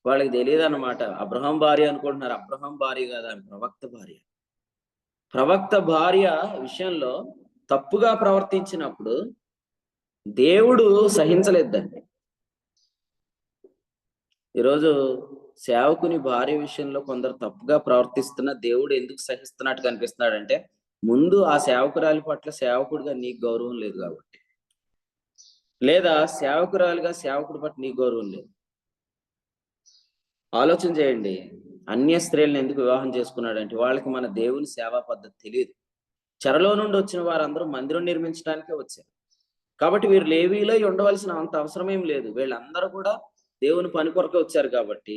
వాళ్ళకి తెలియదు అన్నమాట, అబ్రహాం భార్య అనుకుంటున్నారు. అబ్రహాం భార్య కాదు, ఆమె ప్రవక్త భార్య విషయంలో తప్పుగా ప్రవర్తించినప్పుడు దేవుడు సహించలేదండి. ఈరోజు సేవకుని భార్య విషయంలో కొందరు తప్పుగా ప్రవర్తిస్తున్న దేవుడు ఎందుకు సహిస్తున్నట్టు కనిపిస్తున్నాడంటే, ముందు ఆ సేవకురాలి పట్ల సేవకుడిగా నీకు గౌరవం లేదు కాబట్టి, లేదా సేవకురాలిగా సేవకుడి పట్ల నీకు గౌరవం లేదు. ఆలోచన చేయండి, అన్య స్త్రీలను ఎందుకు వివాహం చేసుకున్నాడంటే వాళ్ళకి మన దేవుని సేవా పద్ధతి తెలియదు. చెరలో నుండి వచ్చిన వారందరూ మందిరం నిర్మించడానికే వచ్చారు. కాబట్టి వీరు లేవీలో ఉండవలసిన అంత అవసరం ఏం లేదు. వీళ్ళందరూ కూడా దేవుని పని కొరకే వచ్చారు కాబట్టి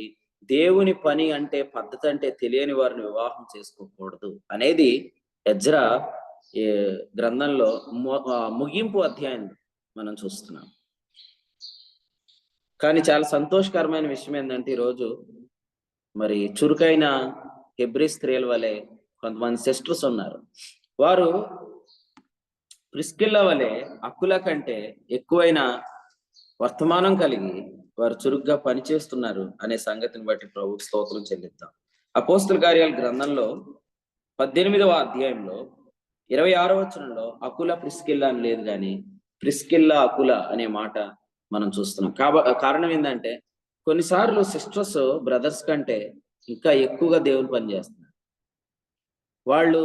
దేవుని పని అంటే పద్ధతి అంటే తెలియని వారిని వివాహం చేసుకోకూడదు అనేది ఎజ్రా ఈ గ్రంథంలో ముగింపు అధ్యాయం మనం చూస్తున్నాం. కానీ చాలా సంతోషకరమైన విషయం ఏంటంటే ఈరోజు మరి చురుకైన హెబ్రీ స్త్రీల వలె కొంతమంది సిస్టర్స్ ఉన్నారు. వారు ప్రిస్కిల్లా వలె అక్కుల కంటే ఎక్కువైన వర్తమానం కలిగి వారు చురుగ్గా పనిచేస్తున్నారు అనే సంగతిని బట్టి ప్రభువుకి స్తోత్రం చెల్లిద్దాం. అపోస్తుల కార్యాల గ్రంథంలో 18వ అధ్యాయంలో 26వ వచనంలో అకుల ప్రిస్కిల్లా అని లేదు, కానీ ప్రిస్కిల్లా అకుల అనే మాట మనం చూస్తున్నాం. కారణం ఏంటంటే కొన్నిసార్లు సిస్టర్స్ బ్రదర్స్ కంటే ఇంకా ఎక్కువగా దేవుని పని చేస్తున్నారు. వాళ్ళు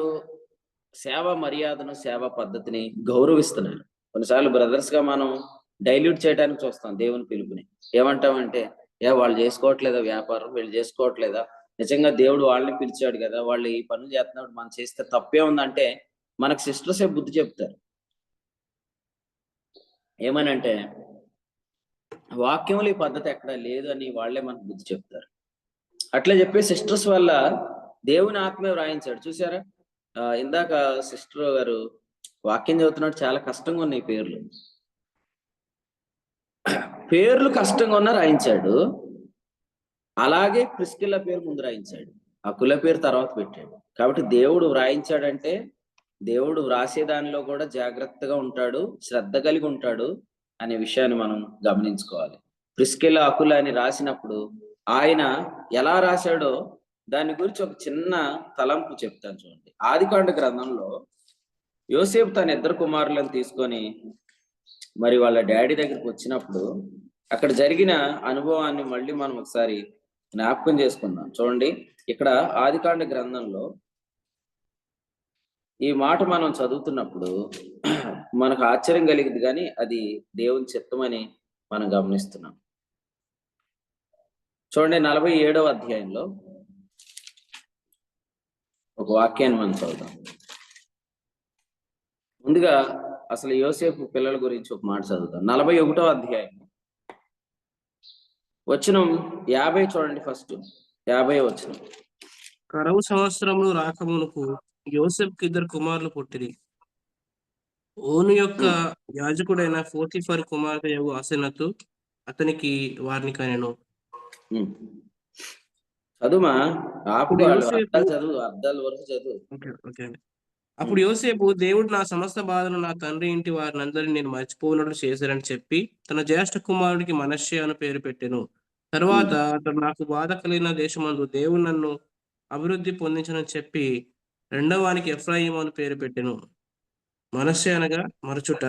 సేవ మర్యాదను, సేవ పద్ధతిని గౌరవిస్తున్నారు. కొన్నిసార్లు బ్రదర్స్ గా మనం డైల్యూట్ చేయడానికి చూస్తాం దేవుని పిలుపుని. ఏమంటామంటే వాళ్ళు చేసుకోవట్లేదా వ్యాపారం, వీళ్ళు చేసుకోవట్లేదా, నిజంగా దేవుడు వాళ్ళని పిలిచాడు కదా, వాళ్ళు ఈ పనులు చేస్తున్నప్పుడు మనం చేస్తే తప్పే ఉందంటే మనకు సిస్టర్సే బుద్ధి చెప్తారు. ఏమనంటే వాక్యంలో ఈ పద్ధతి ఎక్కడ లేదు అని వాళ్ళే మనకు బుద్ధి చెప్తారు. అట్లా చెప్పే సిస్టర్స్ వల్ల దేవుని ఆత్మే వ్రాయించాడు. చూసారా, ఇందాక సిస్టర్ గారు వాక్యం చదువుతున్నట్టు చాలా కష్టంగా ఉన్నాయి పేర్లు కష్టంగా ఉన్నా రాయించాడు. అలాగే ప్రిస్కిల్లా పేరు ముందు రాయించాడు, అకుల పేరు తర్వాత పెట్టాడు. కాబట్టి దేవుడు వ్రాయించాడంటే దేవుడు వ్రాసే దానిలో కూడా జాగ్రత్తగా ఉంటాడు, శ్రద్ధ కలిగి ఉంటాడు అనే విషయాన్ని మనం గమనించుకోవాలి. ప్రిస్కిల్లా అకుల అని రాసినప్పుడు ఆయన ఎలా రాశాడో దాని గురించి ఒక చిన్న తలంపు చెప్తాను చూడండి. ఆదికాండ గ్రంథంలో యోసేపు తన 2 కుమారులను తీసుకొని మరి వాళ్ళ డాడీ దగ్గరికి వచ్చినప్పుడు అక్కడ జరిగిన అనుభవాన్ని మళ్ళీ మనం ఒకసారి జ్ఞాపకం చేసుకుందాం. చూడండి, ఇక్కడ ఆదికాండ గ్రంథంలో ఈ మాట మనం చదువుతున్నప్పుడు మనకు ఆశ్చర్యం కలిగింది, కానీ అది దేవుని చిత్తమని మనం గమనిస్తున్నాం. చూడండి, 47వ అధ్యాయంలో ఒక వాక్యాన్ని మనం చదువుదాం. ముందుగా అసలు యోసేపు పిల్లల గురించి ఒక మాట చదువుతాం. 41వ అధ్యాయం వచనం 50 చూడండి. ఫస్ట్ 50వ వచనం. కరవు సంవత్సరములు రాకమునకు యోసేపుకి 2 కుమారులు పుట్టిరి. ఓను యొక్క యాజకుడైన పోతీఫరు కుమార్తె యగు అసెనతు అతనికి వారిని కనెను. చదువుమా, చదువు, అర్థాల వరకు చదువు. అప్పుడు యోసేపు, దేవుడు నా సమస్త బాధను నా తండ్రి ఇంటి వారిని అందరినీ నేను మర్చిపోనట్లు చేశారని చెప్పి తన జ్యేష్ఠ కుమారుడికి మనష్షే అని పేరు పెట్టెను. తర్వాత అతడు నాకు బాధ కలిగిన దేశమందు దేవుడు నన్ను అభివృద్ధి పొందించనని చెప్పి 2వ వానికి ఎఫ్రాయిం అని పేరు పెట్టెను. మనష్షే అనగా మరచుట,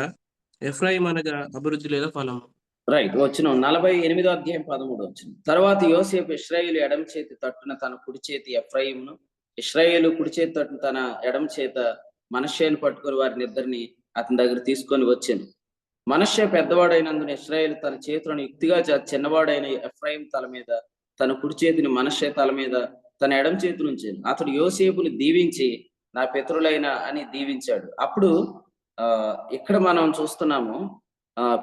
ఎఫ్రాయిం అనగా అభివృద్ధి లేదా ఫలము. రైట్. వచ్చిన 48వ అధ్యాయం 13వ వచనం. తర్వాత యోసేపు ఇశ్రాయేలు ఎడమ చేతి తట్టున తన కుడి చేతి ఎఫ్రాయిమును, ఇశ్రాయేలు కుడి చేతి తట్టున తన ఎడమ చేత మనష్షేను పట్టుకొని వారిని ఇద్దరిని అతని దగ్గర తీసుకొని వచ్చాను. మనష్షే పెద్దవాడైనందున ఇశ్రాయేలు తన చేతులను యుక్తిగా చిన్నవాడైన ఎఫ్రాయిం తల మీద, తన కుడి చేతిని మనష్షే తల మీద తన ఎడమ చేతి ఉంచాను. అతడు యోసేపుని దీవించి నా పితరులైన అని దీవించాడు. అప్పుడు ఇక్కడ మనం చూస్తున్నాము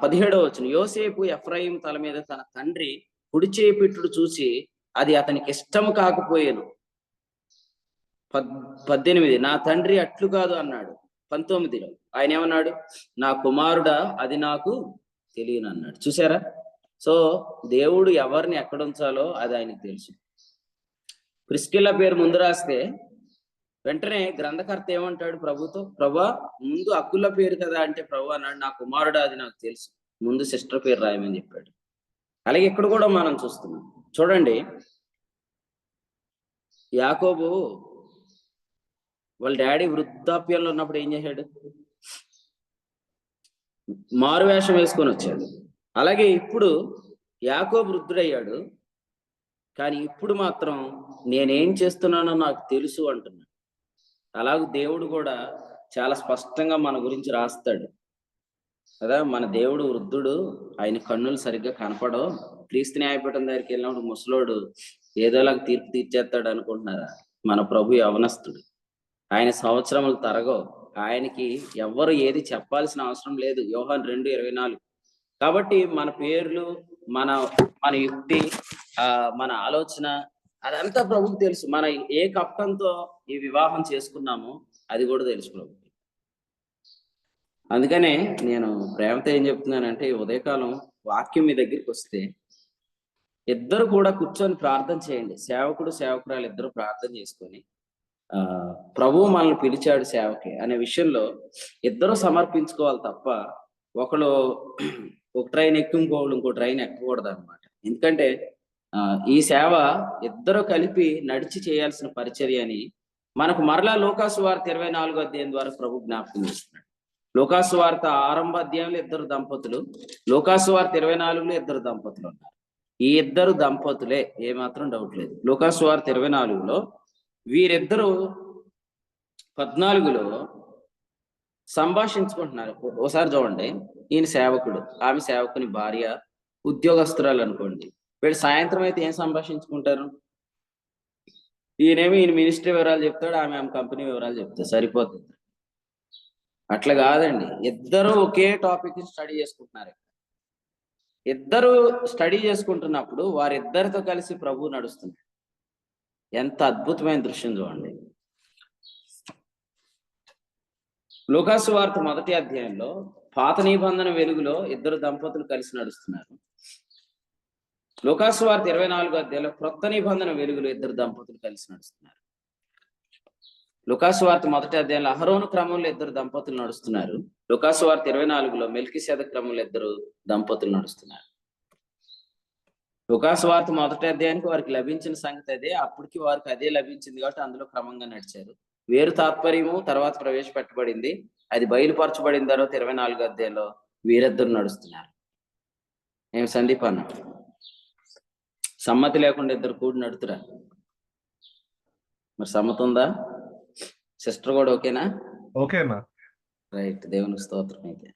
17వ వచనం. యోసేపు ఎఫ్రాయిం తల మీద తన తండ్రి కుడి చేయి పెట్టుడు చూసి అది అతనికి ఇష్టము కాకపోయాను. 18 నా తండ్రి అట్లు కాదు అన్నాడు. 19లో ఆయన ఏమన్నాడు, నా కుమారుడా అది నాకు తెలియను అన్నాడు. చూసారా, సో దేవుడు ఎవరిని ఎక్కడ ఉంచాలో అది ఆయనకు తెలుసు. ప్రిస్కిల్లా పేరు ముందు రాస్తే వెంటనే గ్రంథకర్త ఏమంటాడు ప్రభుతో, ప్రభా ముందు అక్కుల పేరు కదా అంటే ప్రభు అన్నాడు, నా కుమారుడు అది నాకు తెలుసు, ముందు సిస్టర్ పేరు రాయమని చెప్పాడు. అలాగే ఇక్కడ కూడా మనం చూస్తున్నాం. చూడండి, యాకోబు వాళ్ళ డాడీ వృద్ధాప్యంలో ఉన్నప్పుడు ఏం చేశాడు, మారువేషం వేసుకొని వచ్చాడు. అలాగే ఇప్పుడు యాకోబు వృద్ధుడయ్యాడు, కానీ ఇప్పుడు మాత్రం నేనేం చేస్తున్నానో నాకు తెలుసు అంటున్నాడు. అలాగే దేవుడు కూడా చాలా స్పష్టంగా మన గురించి రాస్తాడు కదా. మన దేవుడు వృద్ధుడు, ఆయన కన్నులు సరిగ్గా కనపడవు. క్రీస్తు న్యాయపీఠం దగ్గరికి వెళ్ళినప్పుడు ముసలోడు ఏదోలాగా తీర్పు తీర్చేస్తాడు అనుకుంటున్నారా? మన ప్రభు యవనస్తుడు, ఆయన సంవత్సరములు తరగవు, ఆయనకి ఎవ్వరు ఏది చెప్పాల్సిన అవసరం లేదు. యోహాను 2:24. కాబట్టి మన పేర్లు, మన మన యుక్తి, మన ఆలోచన అదంతా ప్రభుకు తెలుసు. మన ఏ కప్పంతో ఈ వివాహం చేసుకున్నామో అది కూడా తెలుసు ప్రభు. అందుకనే నేను ప్రేమతో ఏం చెప్తున్నానంటే, ఈ ఉదయకాలం వాక్యం మీ దగ్గరికి వస్తే ఇద్దరు కూడా కూర్చొని ప్రార్థన చేయండి. సేవకుడు సేవకురాలు ఇద్దరు ప్రార్థన చేసుకొని ప్రభువు మనల్ని పిలిచాడు సేవకి అనే విషయంలో ఇద్దరు సమర్పించుకోవాలి తప్ప ఒకళ్ళు ఒక ట్రైన్ ఎక్కి ఇంకో ట్రైన్ ఎక్కకూడదు అనమాట. ఎందుకంటే ఈ సేవ ఇద్దరు కలిపి నడిచి చేయాల్సిన పరిచర్య అని మనకు మరలా లూకాసు వార్త 24వ అధ్యాయం ద్వారా ప్రభు జ్ఞాపకం చేస్తున్నాడు. లూకాసు వార్త 6వ అధ్యాయంలో ఇద్దరు దంపతులు, లూకాసు వార్త 24లో ఇద్దరు దంపతులు ఉన్నారు. ఈ ఇద్దరు దంపతులే, ఏమాత్రం డౌట్ లేదు. లూకాసు వార్త 24లో వీరిద్దరూ 14లో సంభాషించుకుంటున్నారు. ఒకసారి చూడండి, ఈయన సేవకుడు, ఆమె సేవకుని భార్య, ఉద్యోగస్తురాలు అనుకోండి. వీళ్ళు సాయంత్రం అయితే ఏం సంభాషించుకుంటారు? ఈయనేమి ఈయన మినిస్ట్రీ వివరాలు చెప్తాడు, ఆమె కంపెనీ వివరాలు చెప్తాడు, సరిపోతుంది. అట్లా కాదండి, ఇద్దరు ఒకే టాపిక్ స్టడీ చేసుకుంటున్నారు. ఇద్దరు స్టడీ చేసుకుంటున్నప్పుడు వారిద్దరితో కలిసి ప్రభు నడుస్తున్నారు. ఎంత అద్భుతమైన దృశ్యం చూడండి. లూకాసు వార్త 1వ అధ్యాయంలో పాత నిబంధన వెలుగులో ఇద్దరు దంపతులు కలిసి నడుస్తున్నారు. లూకాసు వార్త 24వ అధ్యాయంలో క్రొత్త నిబంధన వెలుగులో ఇద్దరు దంపతులు కలిసి నడుస్తున్నారు. లూకాసు వార్త 1వ అధ్యాయంలో అహరోను క్రమంలో ఇద్దరు దంపతులు నడుస్తున్నారు. లూకాసు వార్త 24లో మెల్కీసెదెకు క్రమంలో ఇద్దరు దంపతులు నడుస్తున్నారు. లూకాసు వార్త 1వ అధ్యాయానికి వారికి లభించిన సంగతి అదే, అప్పటికి వారికి అదే లభించింది కాబట్టి అందులో క్రమంగా నడిచారు. వేరు తాత్పర్యము తర్వాత ప్రవేశపెట్టబడింది, అది బయలుపరచబడిన తర్వాత 24వ అధ్యాయంలో వీరిద్దరు నడుస్తున్నారు. ఏమి సందీప్ అన్న, సమ్మతి లేకుండా ఇద్దరు కూడి నడుతురా? మరి సమ్మతి ఉందా? సిస్టర్ కూడా ఓకేనా? ఓకేనా? రైట్, దేవునికి స్తోత్రం. అయితే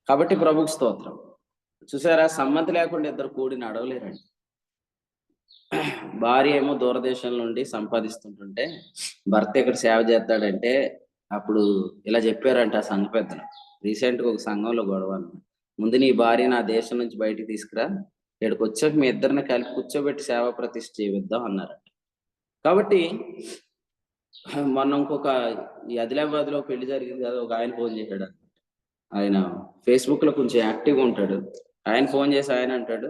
కాబట్టి ప్రభుకి స్తోత్రం. చూసారా, సమ్మతి లేకుండా ఇద్దరు కూడి నడవలేరండి. భార్య ఏమో దూరదేశం నుండి సంపాదిస్తుంటుంటే భర్త ఇక్కడ సేవ చేస్తాడంటే అప్పుడు ఇలా చెప్పారంట ఆ సంఘ పెద్దలు. రీసెంట్గా ఒక సంఘంలో గొడవ, ముందు నీ భార్య నా దేశం నుంచి బయటికి తీసుకురా, ఇక్కడికి వచ్చాక మీ ఇద్దరిని కలిపి కూర్చోబెట్టి సేవ ప్రతిష్ఠ చేయిద్దాం అన్నారంట. కాబట్టి మొన్న ఇంకొక ఈ ఆదిలాబాద్ లో పెళ్లి జరిగింది కదా, ఒక ఆయన ఫోన్ చేశాడు అనమాట. ఆయన ఫేస్బుక్ లో కొంచెం యాక్టివ్గా ఉంటాడు. ఆయన ఫోన్ చేసి ఆయన అంటాడు,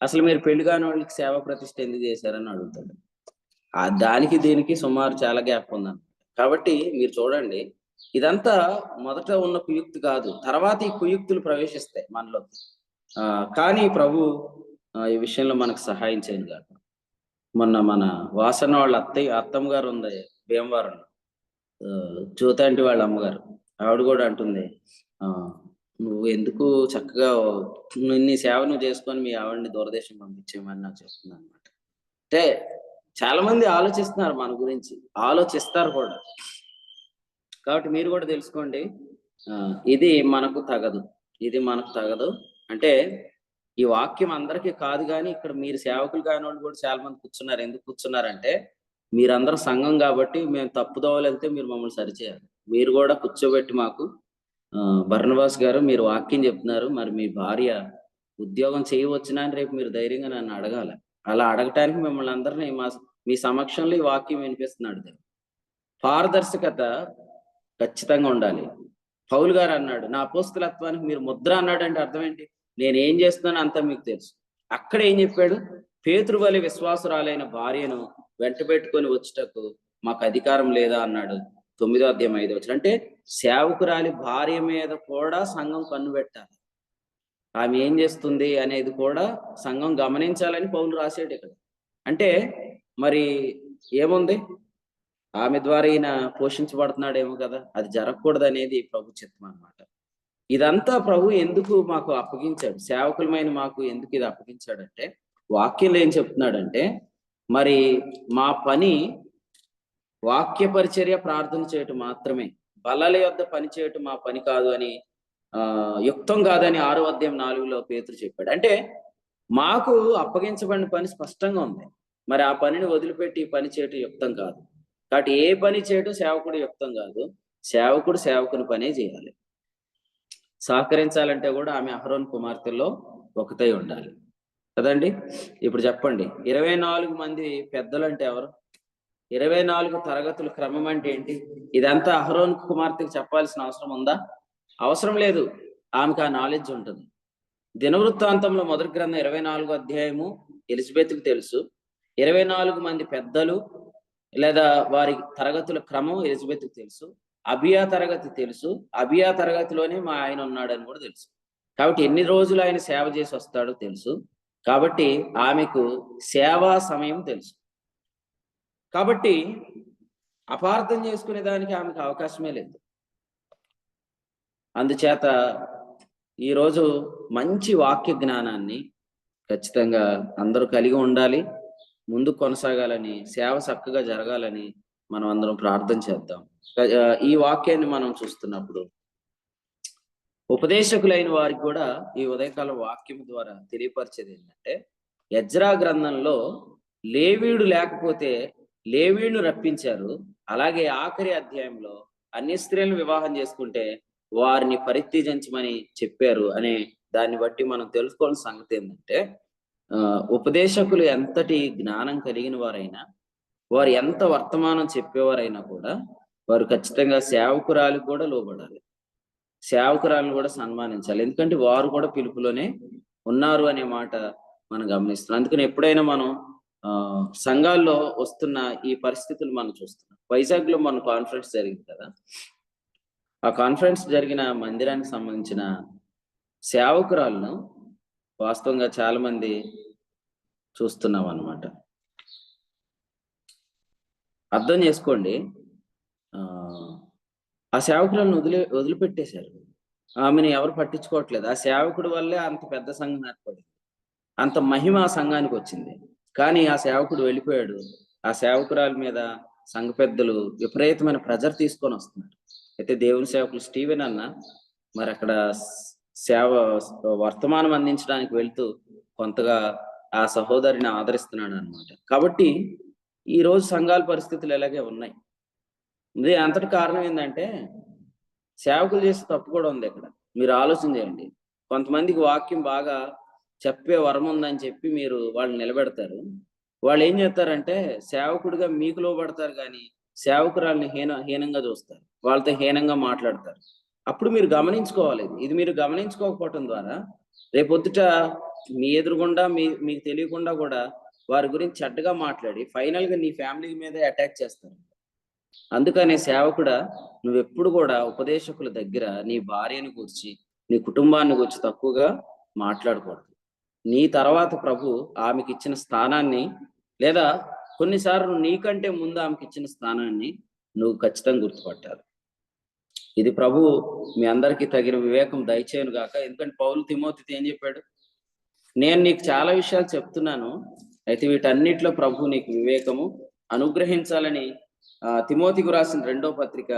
అసలు మీరు పెళ్లి కాని వాళ్ళకి సేవ ప్రతిష్ఠ ఎందుకు చేశారని అడుగుతాడు. దానికి దీనికి సుమారు చాలా గ్యాప్ ఉందన్నమాట. కాబట్టి మీరు చూడండి, ఇదంతా మొదట ఉన్న కుయుక్తి కాదు, తర్వాత ఈ కుయుక్తులు ప్రవేశిస్తాయి మనలోకి. కానీ ప్రభు ఈ విషయంలో మనకు సహాయం చేయను కాక. మొన్న మన వాసన వాళ్ళ అత్తమ్మ గారు ఉంది భీమవరంలో, జ్యోతంటి వాళ్ళ అమ్మగారు, ఆవిడ కూడా అంటుంది, నువ్వు ఎందుకు చక్కగా నీ సేవ నువ్వు చేసుకొని మీ ఆవిడని దూరదేశం పంపించేయమని నాకు చెప్తుంది అనమాట. అంటే చాలా మంది ఆలోచిస్తున్నారు మన గురించి, ఆలోచిస్తారు కూడా. కాబట్టి మీరు కూడా తెలుసుకోండి, ఇది మనకు తగదు, ఇది మనకు తగదు. అంటే ఈ వాక్యం అందరికీ కాదు, కానీ ఇక్కడ మీరు సేవకులు కాని వాళ్ళు కూడా చాలా మంది కూర్చున్నారు. ఎందుకు కూర్చున్నారంటే మీరందరూ సంఘం కాబట్టి మేము తప్పుదోవలు వెళ్తే మీరు మమ్మల్ని సరిచేయాలి. మీరు కూడా కూర్చోబెట్టి మాకు, బర్నబాస్ గారు మీరు వాక్యం చెప్తున్నారు, మరి మీ భార్య ఉద్యోగం చేయవచ్చునా అని రేపు మీరు ధైర్యంగా నన్ను అడగాలి. అలా అడగటానికి మిమ్మల్ని అందరినీ మీ సమక్షంలో ఈ వాక్యం వినిపిస్తున్నాడు. పారదర్శకత ఖచ్చితంగా ఉండాలి. పౌలు గారు అన్నాడు, నా అపోస్తలత్వానికి మీరు ముద్ర అన్నాడు. అంటే అర్థం ఏంటి? నేను ఏం చేస్తున్నాను అంతా మీకు తెలుసు. అక్కడ ఏం చెప్పాడు? పేతురు వలె విశ్వాసురాలైన భార్యను వెంట పెట్టుకొని వచ్చుటకు మాకు అధికారం లేదా అన్నాడు. 9వ అధ్యాయం 5వ వచనం. అంటే సేవకురాలి భార్య మీద కూడా సంఘం కన్ను పెట్టాలి. ఆమె ఏం చేస్తుంది అనేది కూడా సంఘం గమనించాలని పౌలు రాసాడు ఇక్కడ. అంటే మరి ఏముంది, ఆమె ద్వారా ఈయన పోషించబడుతున్నాడేమో కదా, అది జరగకూడదు అనేది ప్రభు చిత్తం అన్నమాట. ఇదంతా ప్రభు ఎందుకు మాకు అప్పగించాడు, సేవకులమైన మాకు ఎందుకు ఇది అప్పగించాడంటే, వాక్యంలో ఏం చెప్తున్నాడంటే, మరి మా పని వాక్య పరిచర్య ప్రార్థన చేయటం మాత్రమే, బల్లల యొద్ద పని చేయటం మా పని కాదు అని, యుక్తం కాదని 6వ అధ్యాయం 4లో పేతురు చెప్పాడు. అంటే మాకు అప్పగించబడిన పని స్పష్టంగా ఉంది, మరి ఆ పనిని వదిలిపెట్టి పని చేయటం యుక్తం కాదు. కాబట్టి ఏ పని చేయడం సేవకుడు యుక్తం కాదు. సేవకుడు సేవకుని పనే చేయాలి. సహకరించాలంటే కూడా ఆమె అహరోను కుమార్తెల్లో ఒకతై ఉండాలి కదండి. ఇప్పుడు చెప్పండి, 24 మంది పెద్దలు అంటే ఎవరు? 24 తరగతుల క్రమం అంటే ఏంటి? ఇదంతా అహరోను కుమార్తెకి చెప్పాల్సిన అవసరం ఉందా? అవసరం లేదు. ఆమెకు ఆ నాలెడ్జ్ ఉంటుంది. దినవృత్తాంతంలో మొదటి గ్రంథం 24వ అధ్యాయము ఎలిజబెత్కి తెలుసు. 24 మంది పెద్దలు లేదా వారి తరగతుల క్రమం ఎలిజబెత్కి తెలుసు. అబియా తరగతి తెలుసు. అబియా తరగతిలోనే మా ఆయన ఉన్నాడని కూడా తెలుసు. కాబట్టి ఎన్ని రోజులు ఆయన సేవ చేసి వస్తాడో తెలుసు. కాబట్టి ఆమెకు సేవా సమయం తెలుసు. కాబట్టి అపార్థం చేసుకునే దానికి ఆమెకు అవకాశమే లేదు. అందుచేత ఈరోజు మంచి వాక్య జ్ఞానాన్ని ఖచ్చితంగా అందరూ కలిగి ఉండాలి. ముందు కొనసాగాలని, సేవ చక్కగా జరగాలని మనం అందరం ప్రార్థన చేద్దాం. ఈ వాక్యాన్ని మనం చూస్తున్నప్పుడు ఉపదేశకులైన వారికి కూడా ఈ ఉదయకాల వాక్యం ద్వారా తెలియపరిచేది ఏంటంటే, ఎజ్రా గ్రంథంలో లేవీయుడు లేకపోతే లేవీయుడు రప్పించారు. అలాగే ఆఖరి అధ్యాయంలో అన్య స్త్రీలను వివాహం చేసుకుంటే వారిని పరిత్యజించమని చెప్పారు అనే దాన్ని బట్టి మనం తెలుసుకోవాల్సిన సంగతి ఏంటంటే, ఉపదేశకులు ఎంతటి జ్ఞానం కలిగిన వారైనా, వారు ఎంత వర్తమానం చెప్పేవారైనా కూడా వారు ఖచ్చితంగా సేవకురాలకు కూడా లోబడాలి. సేవకురాలను కూడా సన్మానించాలి. ఎందుకంటే వారు కూడా పిలుపులోనే ఉన్నారు అనే మాట మనం గమనిస్తున్నాం. అందుకని ఎప్పుడైనా మనం సంఘాల్లో వస్తున్న ఈ పరిస్థితులు మనం చూస్తున్నాం. వైజాగ్ లో మన కాన్ఫరెన్స్ జరిగింది కదా. ఆ కాన్ఫరెన్స్ జరిగిన మందిరానికి సంబంధించిన సేవకురాలను వాస్తవంగా చాలా మంది చూస్తున్నాం అన్నమాట. అర్థం చేసుకోండి, ఆ సేవకులను వదిలిపెట్టేశారు. ఆమెను ఎవరు పట్టించుకోవట్లేదు. ఆ సేవకుడి వల్లే అంత పెద్ద సంఘం ఏర్పడింది, అంత మహిమ ఆ సంఘానికి వచ్చింది. కానీ ఆ సేవకుడు వెళ్ళిపోయాడు. ఆ సేవకురాల మీద సంఘ పెద్దలు విపరీతమైన ప్రెజర్ తీసుకొని వస్తున్నారు. అయితే దేవుని సేవకులు స్టీవెన్ అన్న మరి అక్కడ సేవ వర్తమానం అందించడానికి వెళ్తూ కొంతగా ఆ సహోదరిని ఆదరిస్తున్నాడు అనమాట. కాబట్టి ఈ రోజు సంఘాల పరిస్థితులు ఇలాగే ఉన్నాయి. ఇది అంతటి కారణం ఏంటంటే, సేవకులు చేసే తప్పు కూడా ఉంది ఇక్కడ. మీరు ఆలోచన చేయండి. కొంతమందికి వాక్యం బాగా చెప్పే వరం ఉందని చెప్పి మీరు వాళ్ళు నిలబెడతారు. వాళ్ళు ఏం చేస్తారంటే సేవకుడిగా మీకు లోబడతారు, కానీ సేవకురాల్ని హీనంగా చూస్తారు, వాళ్ళతో హీనంగా మాట్లాడతారు. అప్పుడు మీరు గమనించుకోవాలి. ఇది మీరు గమనించుకోకపోవటం ద్వారా రేపొద్దుట మీ ఎదురుగుండా మీకు తెలియకుండా కూడా వారి గురించి చెడ్డగా మాట్లాడి ఫైనల్ గా నీ ఫ్యామిలీ మీద అటాక్ చేస్తారు. అందుకనే సేవకుడా, నువ్వెప్పుడు కూడా ఉపదేశకుల దగ్గర నీ భార్యను గురించి, నీ కుటుంబాన్ని గురించి తక్కువగా మాట్లాడకూడదు. నీ తర్వాత ప్రభు ఆమెకి ఇచ్చిన స్థానాన్ని, లేదా కొన్నిసార్లు నీకంటే ముందు ఆమెకి ఇచ్చిన స్థానాన్ని నువ్వు ఖచ్చితంగా గుర్తుపట్టాలి. ఇది ప్రభు మీ అందరికీ తగిన వివేకం దయచేయను గాక. ఎందుకంటే పౌలు తిమోతితో ఏం చెప్పాడు? నేను నీకు చాలా విషయాలు చెప్తున్నాను, అయితే వీటన్నిటిలో ప్రభు నీకు వివేకము అనుగ్రహించాలని తిమోతికి రాసిన 2వ పత్రిక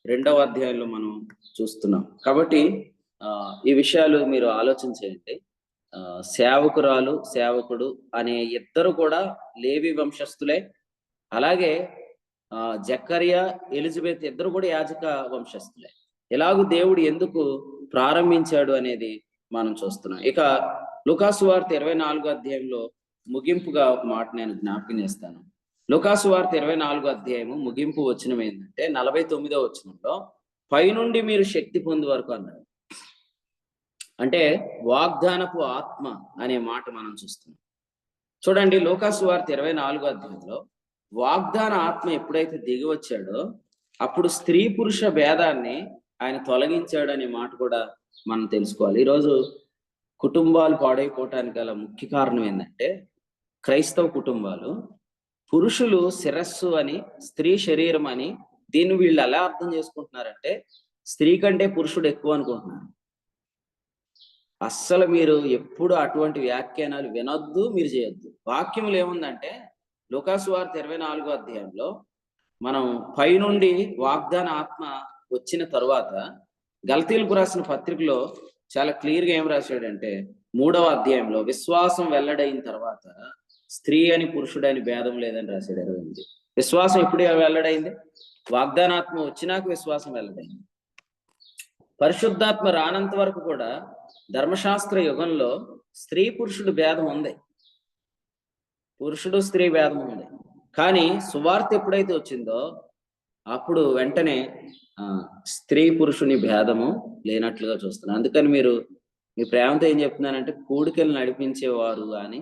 2వ అధ్యాయంలో మనం చూస్తున్నాం. కాబట్టి ఈ విషయాలు మీరు ఆలోచన చేయండి. సేవకురాలు, సేవకుడు అనే ఇద్దరు కూడా లేవి వంశస్థులే. అలాగే జకర్యా, ఎలిజబెత్ ఇద్దరు కూడా యాజక వంశస్థులే. ఎలాగూ దేవుడు ఎందుకు ప్రారంభించాడు అనేది మనం చూస్తున్నాం. ఇక లూకాసు వార్త 24వ అధ్యాయంలో ముగింపుగా ఒక మాట నేను జ్ఞాపకం చేస్తాను. లూకాసు వార్త 24వ అధ్యాయము ముగింపు వచనం ఏంటంటే 49వ వచనంలో పైనుండి మీరు శక్తి పొందు వరకు అన్నాడు. అంటే వాగ్దానపు ఆత్మ అనే మాట మనం చూస్తున్నాం. చూడండి, లూకాసు వార్త 24వ అధ్యాయంలో వాగ్దాన ఆత్మ ఎప్పుడైతే దిగి వచ్చాడో అప్పుడు స్త్రీ పురుష భేదాన్ని ఆయన తొలగించాడు అనే మాట కూడా మనం తెలుసుకోవాలి. ఈరోజు కుటుంబాలు పాడైపోవటానికి గల ముఖ్య కారణం ఏంటంటే, క్రైస్తవ కుటుంబాలు పురుషులు శిరస్సు అని, స్త్రీ శరీరం అని, దీన్ని వీళ్ళు ఎలా అర్థం చేసుకుంటున్నారంటే స్త్రీ కంటే పురుషుడు ఎక్కువ అనుకుంటున్నారు. అస్సలు మీరు ఎప్పుడు అటువంటి వ్యాఖ్యానాలు వినొద్దు, మీరు చేయొద్దు. వాక్యములు ఏముందంటే లూకాసు వార్త 24వ అధ్యాయంలో మనం పైనుండి వాగ్దాన ఆత్మ వచ్చిన తరువాత గలతీయులకు రాసిన పత్రికలో చాలా క్లియర్ గా ఏం రాశాడంటే 3వ అధ్యాయంలో విశ్వాసం వెల్లడైన తర్వాత స్త్రీ అని పురుషుడు అని భేదం లేదని రాశాడు. 28 విశ్వాసం ఎప్పుడు వెల్లడైంది? వాగ్దానాత్మ వచ్చినాక విశ్వాసం వెల్లడైంది. పరిశుద్ధాత్మ రానంత వరకు కూడా ధర్మశాస్త్ర యుగంలో స్త్రీ పురుషుడు భేదం ఉంది, పురుషుడు స్త్రీ భేదం ఉంది. కానీ సువార్త ఎప్పుడైతే వచ్చిందో అప్పుడు వెంటనే స్త్రీ పురుషుని భేదము లేనట్లుగా చూస్తున్నాను. అందుకని మీరు మీ ప్రేమతో ఏం చెప్తున్నానంటే, కూడికలు నడిపించేవారు అని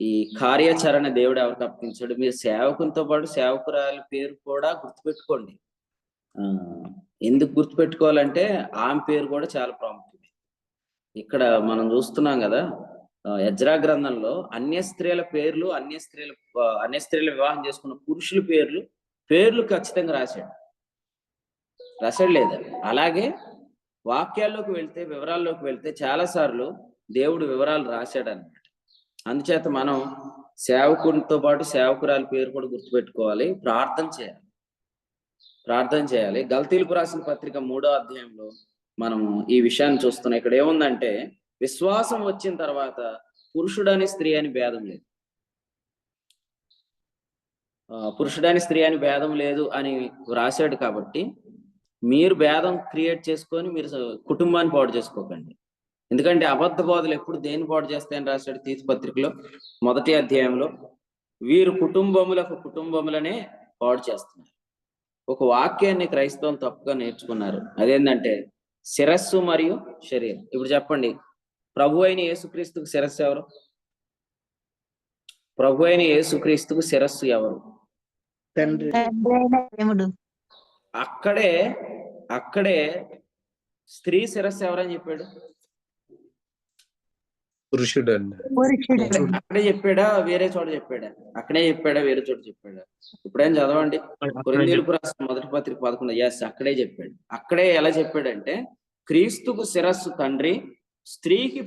ఈ కార్యాచరణ దేవుడు ఎవరికి అప్పగించాడు? మీరు సేవకునితో పాటు సేవకురాలి పేరు కూడా గుర్తుపెట్టుకోండి. ఎందుకు గుర్తుపెట్టుకోవాలంటే ఆమె పేరు కూడా చాలా ప్రాముఖ్యమే. ఇక్కడ మనం చూస్తున్నాం కదా, ఎజ్రా గ్రంథంలో అన్య స్త్రీల పేర్లు, అన్య స్త్రీల వివాహం చేసుకున్న పురుషుల పేర్లు ఖచ్చితంగా రాశాడు లేదా? అలాగే వాక్యాల్లోకి వెళ్తే, వివరాల్లోకి వెళ్తే చాలా సార్లు దేవుడు వివరాలు రాశాడు అన్నమాట. అందుచేత మనం సేవకునితో పాటు సేవకురాలి పేరు కూడా గుర్తుపెట్టుకోవాలి, ప్రార్థన చేయాలి. గల్తీలకు రాసిన పత్రిక 3వ అధ్యాయంలో మనం ఈ విషయాన్ని చూస్తున్నాం. ఇక్కడ ఏముందంటే, విశ్వాసం వచ్చిన తర్వాత పురుషుడని స్త్రీ అని భేదం లేదు, పురుషుడని స్త్రీ అని భేదం లేదు అని రాశాడు. కాబట్టి మీరు భేదం క్రియేట్ చేసుకొని మీరు కుటుంబాన్ని పాడు చేసుకోకండి. ఎందుకంటే అబద్ధ బోధలు ఎప్పుడు దేన్ని పాడు చేస్తాయని రాశాడు తీతు పత్రికలో 1వ అధ్యాయంలో. వీరు కుటుంబములనే పాడు చేస్తున్నారు. ఒక వాక్యాన్ని క్రైస్తవం తప్పుగా నేర్చుకున్నారు. అదేంటంటే శిరస్సు మరియు శరీరం. ఇప్పుడు చెప్పండి, ప్రభు అయిన యేసుక్రీస్తుకు శిరస్సు ఎవరు? ప్రభు అయిన యేసుక్రీస్తుకు శిరస్సు ఎవరు? అక్కడే స్త్రీ శిరస్సు ఎవరని చెప్పాడు? పురుషుడు అండి. అక్కడే చెప్పాడా, వేరే చోట చెప్పాడా? అక్కడే చెప్పాడా, వేరే చోట చెప్పాడా? ఇప్పుడేం చదవండి, కొరింథీయులకు రాసిన 1వ పత్రిక 11. ఎస్, అక్కడే చెప్పాడు. అక్కడే ఎలా చెప్పాడంటే, క్రీస్తుకు శిరస్సు తండ్రి, స్త్రీకి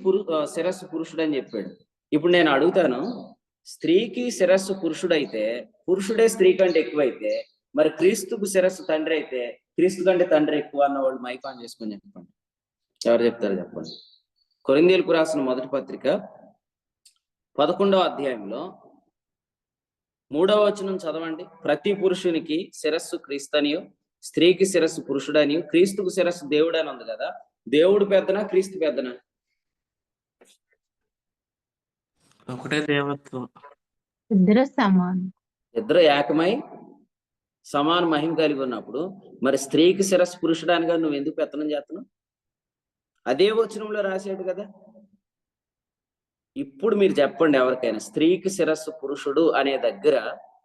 శిరస్సు పురుషుడు అని చెప్పాడు. ఇప్పుడు నేను అడుగుతాను, స్త్రీకి శిరస్సు పురుషుడైతే, పురుషుడే స్త్రీ కంటే ఎక్కువైతే, మరి క్రీస్తుకు శిరస్సు తండ్రి అయితే క్రీస్తు కంటే తండ్రి ఎక్కువ అన్న వాళ్ళు మైక్ ఆన్ చేసుకొని చెప్పండి. ఎవరు చెప్తారు చెప్పండి. కొరింథీయులకు రాసిన 1వ పత్రిక 11వ అధ్యాయంలో 3వ వచనం చదవండి. ప్రతి పురుషునికి శిరస్సు క్రీస్తనియు, స్త్రీకి శిరస్సు పురుషుడనియు, క్రీస్తుకు శిరస్సు దేవుడు అని ఉంది కదా. దేవుడు పెద్దనా, క్రీస్తు పెద్దనా? ఒకటే దేవత్వం, ఇద్దరు ఏకమై సమాన మహిమ కలిగి ఉన్నప్పుడు మరి స్త్రీకి శిరస్సు పురుషుడానిగా నువ్వు ఎందుకు పెత్తనం చేస్తున్నావు? అదే వచనంలో రాశాడు కదా. ఇప్పుడు మీరు చెప్పండి, ఎవరికైనా స్త్రీకి శిరస్సు పురుషుడు అనే దగ్గర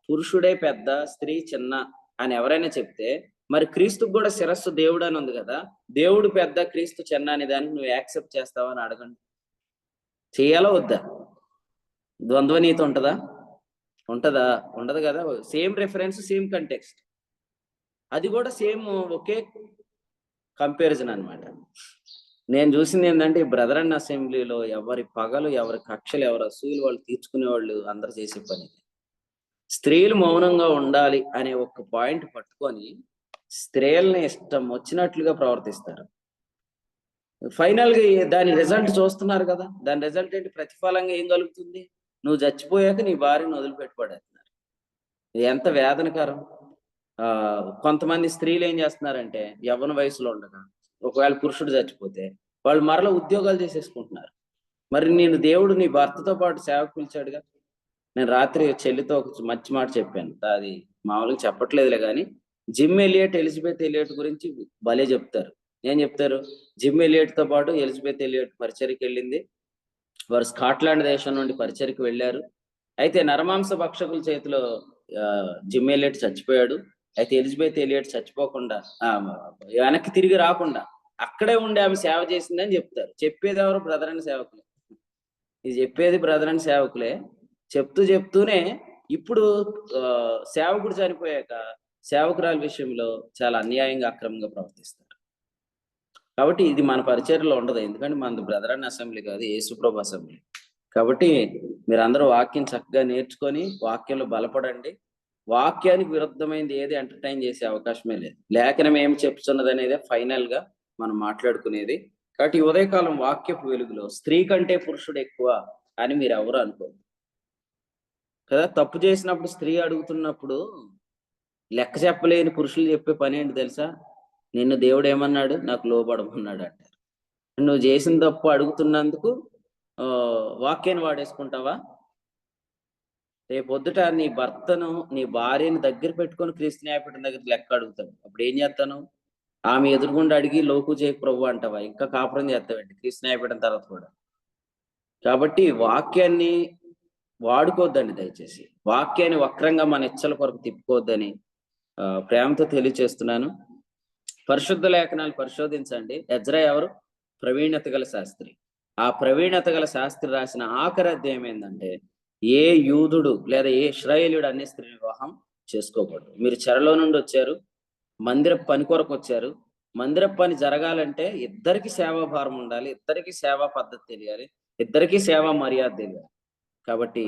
పురుషుడే పెద్ద, స్త్రీ చిన్న అని ఎవరైనా చెప్తే, మరి క్రీస్తుకు కూడా శిరస్సు దేవుడు అని ఉంది కదా. దేవుడు పెద్ద, క్రీస్తు చిన్న అనే దానికి నువ్వు యాక్సెప్ట్ చేస్తావా అని అడగండి. చేయాలా వద్దా? ద్వంద్వనీతి ఉంటుందా? ఉండదు కదా. సేమ్ రెఫరెన్స్, సేమ్ కంటెక్స్ట్, అది కూడా సేమ్ ఒకే కంపారిజన్ అన్నమాట. నేను చూసింది ఏంటంటే, ఈ బ్రదర్ అండ్ అసెంబ్లీలో ఎవరి పగలు, ఎవరి కక్షలు, ఎవరి అసూయలు వాళ్ళు తీర్చుకునే వాళ్ళు అందరు చేసే పని. స్త్రీలు మౌనంగా ఉండాలి అనే ఒక పాయింట్ పట్టుకొని స్త్రీలని ఇష్టం వచ్చినట్లుగా ప్రవర్తిస్తారు. ఫైనల్ గా దాని రిజల్ట్ చూస్తున్నారు కదా. దాని రిజల్ట్ ఏంటి? ప్రతిఫలంగా ఏం కలుగుతుంది? నువ్వు చచ్చిపోయాక నీ భార్యను వదిలిపెట్టుబడేస్తున్నారు. ఇది ఎంత వేదనకరం. కొంతమంది స్త్రీలు ఏం చేస్తున్నారంటే, యవ్వన వయసులో ఉండగా ఒకవేళ పురుషుడు చచ్చిపోతే వాళ్ళు మరలా ఉద్యోగాలు చేసేసుకుంటున్నారు. మరి నేను దేవుడు నీ భర్తతో పాటు సేవకు పిలిచాడుగా. నేను రాత్రి చెల్లితో ఒక మంచి మాట చెప్పాను, అది మామూలుగా చెప్పట్లేదులే కానీ, జిమ్ ఎలియట్, ఎలిజబెత్ ఎలియట్ గురించి భలే చెప్తారు. ఏం చెప్తారు? జిమ్ ఎలియట్ తో పాటు ఎలిజబెత్ ఎలియట్ పరిచర్యకి వెళ్ళింది. వారు స్కాట్లాండ్ దేశం నుండి పరిచర్యకి వెళ్ళారు. అయితే నరమాంస భక్షకుల చేతిలో జిమ్ ఎలియట్ చచ్చిపోయాడు. అయితే ఎలిజబెత్ ఎలియట్ చచ్చిపోకుండా, వెనక్కి తిరిగి రాకుండా అక్కడే ఉండి ఆమె సేవ చేసిందని చెప్తారు. చెప్పేది ఎవరు? బ్రదర్ అండ్ సేవకులే. ఇది చెప్పేది బ్రదర్ అండ్ సేవకులే. చెప్తూనే ఇప్పుడు సేవకుడు చనిపోయాక సేవకురాల విషయంలో చాలా అన్యాయంగా, అక్రమంగా ప్రవర్తిస్తారు. కాబట్టి ఇది మన పరిచర్యలో ఉండదు. ఎందుకంటే మనది బ్రదర్ అండ్ అసెంబ్లీ కాదు, యేసుప్రభు అసెంబ్లీ. కాబట్టి మీరందరూ వాక్యం చక్కగా నేర్చుకొని వాక్యంలో బలపడండి. వాక్యానికి విరుద్ధమైంది ఏది ఎంటర్టైన్ చేసే అవకాశమే లేదు. లేఖనం ఏమి చెప్తున్నది అనేది ఫైనల్ గా మనం మాట్లాడుకునేది. కాబట్టి ఉదయకాలం వాక్యపు వెలుగులో స్త్రీ కంటే పురుషుడు ఎక్కువ అని మీరు ఎవరు అనుకోరు. కదా. తప్పు చేసినప్పుడు స్త్రీ అడుగుతున్నప్పుడు లెక్క చెప్పలేని పురుషులు చెప్పే పని ఏంటి తెలుసా? నిన్ను దేవుడు ఏమన్నాడు? నాకు లోబడమన్నాడు అంటారు. నువ్వు చేసిన తప్పు అడుగుతున్నందుకు వాక్యాన్ని వాడేసుకుంటావా? రేపొద్దుట నీ భర్తను, నీ భార్యని దగ్గర పెట్టుకొని క్రీస్తు న్యాయపీఠం దగ్గర లెక్క అడుగుతావు. అప్పుడు ఏం చేస్తాను? ఆమె ఎదురుగుండా అడిగి లోకు చేయ ప్రభు అంటావా? ఇంకా కాపురం చేస్తావండి క్రీస్తు న్యాయపీఠం తర్వాత కూడా. కాబట్టి వాక్యాన్ని వాడుకోవద్దండి దయచేసి. వాక్యాన్ని వక్రంగా మన ఇచ్చల కొరకు తిప్పుకోవద్దని ప్రేమతో తెలియచేస్తున్నాను. పరిశుద్ధ లేఖనాలు పరిశోధించండి. ఎజ్రా ఎవరు? ప్రవీణత గల శాస్త్రి. ఆ ప్రవీణత గల శాస్త్రి రాసిన ఆఖరి అధ్యాయం ఏంటంటే, ఏ యూదుడు లేదా ఏ ఇశ్రాయేలీయుడు అన్ని స్త్రీ వివాహం చేసుకోకూడదు. మీరు చెరలో నుండి వచ్చారు, మందిర పని కొరకు వచ్చారు. మందిర పని జరగాలంటే ఇద్దరికి సేవాభారం ఉండాలి, ఇద్దరికి సేవా పద్ధతి తెలియాలి, ఇద్దరికి సేవా మర్యాద తెలియాలి. కాబట్టి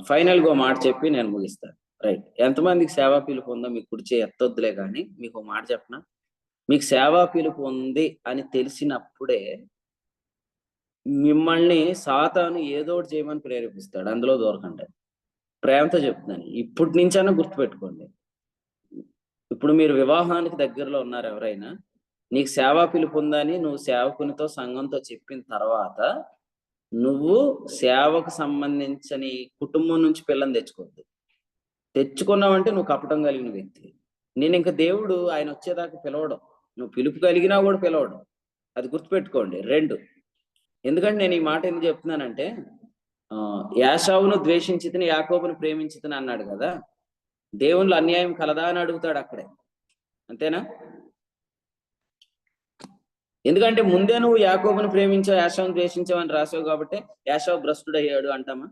ఫైనల్ గా మాట చెప్పి నేను ముగిస్తాను. రైట్, ఎంతమందికి సేవా పిలుపు ఉందో మీకు కుడిచే ఎత్తొద్దులే, కానీ మీకు మాట చెప్పనా? మీకు సేవా పిలుపు ఉంది అని తెలిసినప్పుడే మిమ్మల్ని సాతాను ఏదో ఒకటి చేయమని ప్రేరేపిస్తాడు. అందులో దూరకండి. ప్రేమతో చెప్తున్నాను, ఇప్పటి నుంచైనా గుర్తుపెట్టుకోండి. ఇప్పుడు మీరు వివాహానికి దగ్గరలో ఉన్నారు, ఎవరైనా నీకు సేవా పిలుపు ఉందని నువ్వు సేవకునితో సంఘంతో చెప్పిన తర్వాత నువ్వు సేవకు సంబంధించని కుటుంబం నుంచి పిల్లని తెచ్చుకోవద్దు. తెచ్చుకున్నావంటే నువ్వు కపటం కలిగిన వ్యక్తి. నేను ఇంకా దేవుడు ఆయన వచ్చేదాకా పిలవడం, నువ్వు పిలుపు కలిగినా కూడా పిలవడం. అది గుర్తుపెట్టుకోండి. 2, ఎందుకంటే నేను ఈ మాట ఎందుకు చెప్తున్నానంటే, యాశావును ద్వేషించితిని యాకోబును ప్రేమించితిని అన్నాడు కదా. దేవుళ్ళు అన్యాయం కలదా అని అడుగుతాడు అక్కడే, అంతేనా? ఎందుకంటే ముందే నువ్వు యాకోబును ప్రేమించావు, యాశావును ద్వేషించావు అని రాసావు కాబట్టి యాశావు భ్రష్టుడయ్యాడు అంటామా?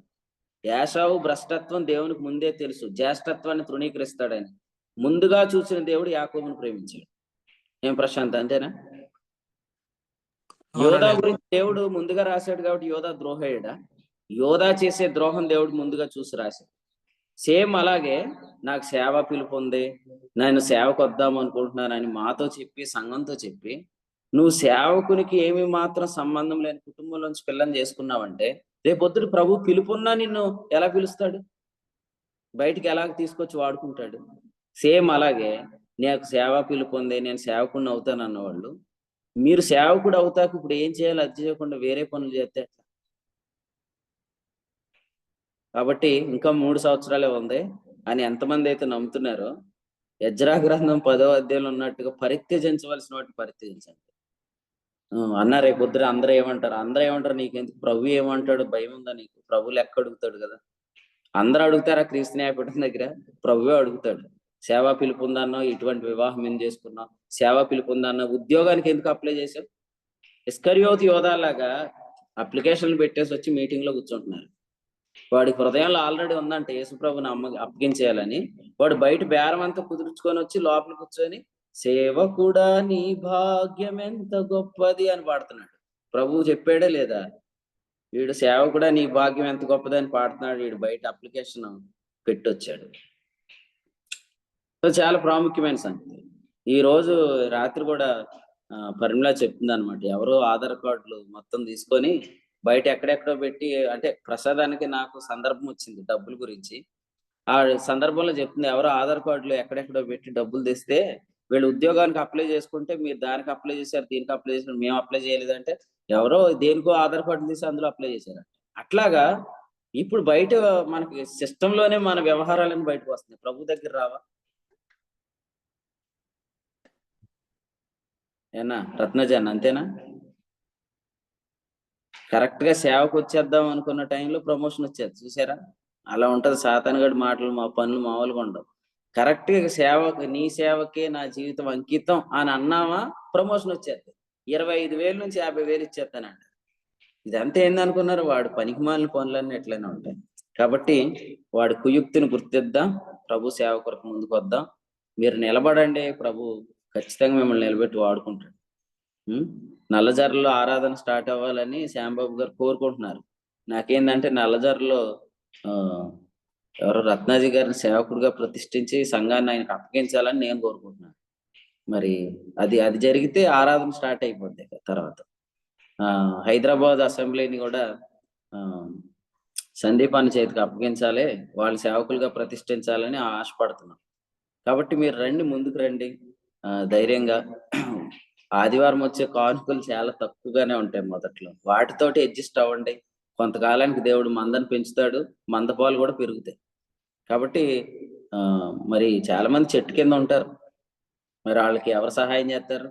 యాశావు భ్రష్టత్వం దేవునికి ముందే తెలుసు, జ్యేష్ఠత్వాన్ని తృణీకరిస్తాడని. ముందుగా చూసిన దేవుడు యాకోబును ప్రేమించాడు. ఏం ప్రశాంత్, అంతేనా? యోధా గురించి దేవుడు ముందుగా రాశాడు కాబట్టి యోధా ద్రోహయ్యాడా? యోధా చేసే ద్రోహం దేవుడు ముందుగా చూసి రాశాడు. సేమ్ అలాగే నాకు సేవ పిలుపు ఉంది, నేను సేవకు వద్దాం అనుకుంటున్నానని మాతో చెప్పి సంఘంతో చెప్పి నువ్వు సేవకునికి ఏమి మాత్రం సంబంధం లేని కుటుంబంలోంచి పిల్లని చేసుకున్నావంటే రేపొద్దుడు ప్రభు పిలుపున్నా నిన్ను ఎలా పిలుస్తాడు? బయటికి ఎలా తీసుకొచ్చి వాడుకుంటాడు? సేమ్ అలాగే నాకు సేవా పిలుపు ఉంది, నేను సేవకుడిని అవుతాను అన్నవాళ్ళు మీరు సేవకుడు అవుతాకు ఇప్పుడు ఏం చేయాలి? అది చేయకుండా వేరే పనులు చేస్తే. కాబట్టి ఇంకా 3 సంవత్సరాలే ఉంది అని ఎంతమంది అయితే నమ్ముతున్నారో, ఎజ్రా గ్రంథం 10వ అధ్యాయంలో ఉన్నట్టుగా పరిత్యజించవలసిన వాటిని పరిత్యజించండి. అన్న రేపొద్దున అందరూ ఏమంటారు? నీకెందుకు? ప్రభు ఏమంటాడు? భయం ఉందా నీకు? ప్రభు లెక్క అడుగుతాడు కదా. అందరూ అడుగుతారా క్రీస్తు న్యాయపీఠం దగ్గర? ప్రభువే అడుగుతాడు. సేవా పిలుపు ఉందన్నో, ఇటువంటి వివాహం ఏం చేసుకున్నావు? సేవా పిలుపు ఉందన్నో, ఉద్యోగానికి ఎందుకు అప్లై చేసావు? ఇస్కరియోతు యోధాలాగా అప్లికేషన్లు పెట్టేసి వచ్చి మీటింగ్ లో కూర్చుంటున్నారు. వాడి హృదయంలో ఆల్రెడీ ఉందంటే యేసుప్రభుని అప్పగించేయాలని. వాడు బయట బేరం అంతా కుదుర్చుకొని వచ్చి లోపల కూర్చొని సేవకుడా నీ భాగ్యం ఎంత గొప్పది అని పాడుతున్నాడు. ప్రభువు చెప్పాడే లేదా? వీడు సేవకుడా నీ భాగ్యం ఎంత గొప్పది అని పాడుతున్నాడు. వీడు బయట అప్లికేషన్ పెట్టొచ్చాడు. సో చాలా ప్రాముఖ్యమైన సంగతి. ఈ రోజు రాత్రి కూడా పరిమళ చెప్తుంది అనమాట, ఎవరో ఆధార్ కార్డులు మొత్తం తీసుకొని బయట ఎక్కడెక్కడో పెట్టి, అంటే ప్రసాదానికి నాకు సందర్భం వచ్చింది డబ్బుల గురించి. ఆ సందర్భంలో చెప్తుంది, ఎవరో ఆధార్ కార్డులు ఎక్కడెక్కడో పెట్టి డబ్బులు తెస్తే వీళ్ళు ఉద్యోగానికి అప్లై చేసుకుంటే మీరు దానికి అప్లై చేశారు, దీనికి అప్లై చేశారు, మేము అప్లై చేయలేదంటే ఎవరో దేనికో ఆధార్ కార్డులు తీసి అందులో అప్లై చేశారు. అట్లాగా ఇప్పుడు బయట మనకి సిస్టంలోనే మన వ్యవహారాలను బయటకు వస్తున్నాయి. ప్రభు దగ్గర రావా? ఏనా రత్నజన్, అంతేనా? కరెక్ట్ గా సేవకు వచ్చేద్దాం అనుకున్న టైంలో ప్రమోషన్ వచ్చేది, చూసారా? అలా ఉంటది సాతానుగడి మాటలు, మా పనులు మామూలుగా ఉండవు. కరెక్ట్ గా సేవకు, నీ సేవకే నా జీవితం అంకితం అని అన్నావా, ప్రమోషన్ వచ్చేది. 25,000 నుంచి 50,000 ఇచ్చేస్తానంట. ఇదంతా ఏందనుకున్నారు? వాడు పనికి మాలిన పనులన్నీ ఎట్లయినా ఉంటాయి. కాబట్టి వాడి కుయుక్తిని గుర్తిద్దాం, ప్రభు సేవ కొరకు ముందుకు వద్దాం. మీరు నిలబడండి, ప్రభు ఖచ్చితంగా మిమ్మల్ని నిలబెట్టి వాడుకుంటాడు. నల్లజర్రలో ఆరాధన స్టార్ట్ అవ్వాలని శ్యాంబాబు గారు కోరుకుంటున్నారు. నాకేందంటే నల్లజర్రలో ఎవరో రత్నాజీ గారిని సేవకుడిగా ప్రతిష్ఠించి సంఘాన్ని ఆయనకు అప్పగించాలని నేను కోరుకుంటున్నాను. మరి అది జరిగితే ఆరాధన స్టార్ట్ అయిపోద్ది. తర్వాత హైదరాబాద్ అసెంబ్లీని కూడా సందీప్ అన్న చేతికి అప్పగించాలి, వాళ్ళు సేవకులుగా ప్రతిష్ఠించాలని ఆశపడుతున్నాం. కాబట్టి మీరు రండి, ముందుకు రండి ధైర్యంగా. ఆదివారం వచ్చే కానుకలు చాలా తక్కువగానే ఉంటాయి మొదట్లో, వాటితోటి అడ్జస్ట్ అవ్వండి. కొంతకాలానికి దేవుడు మందను పెంచుతాడు, మందపాలు కూడా పెరుగుతాయి. కాబట్టి మరి చాలా మంది చెట్టు కింద ఉంటారు, మరి వాళ్ళకి ఎవరు సహాయం చేస్తారు?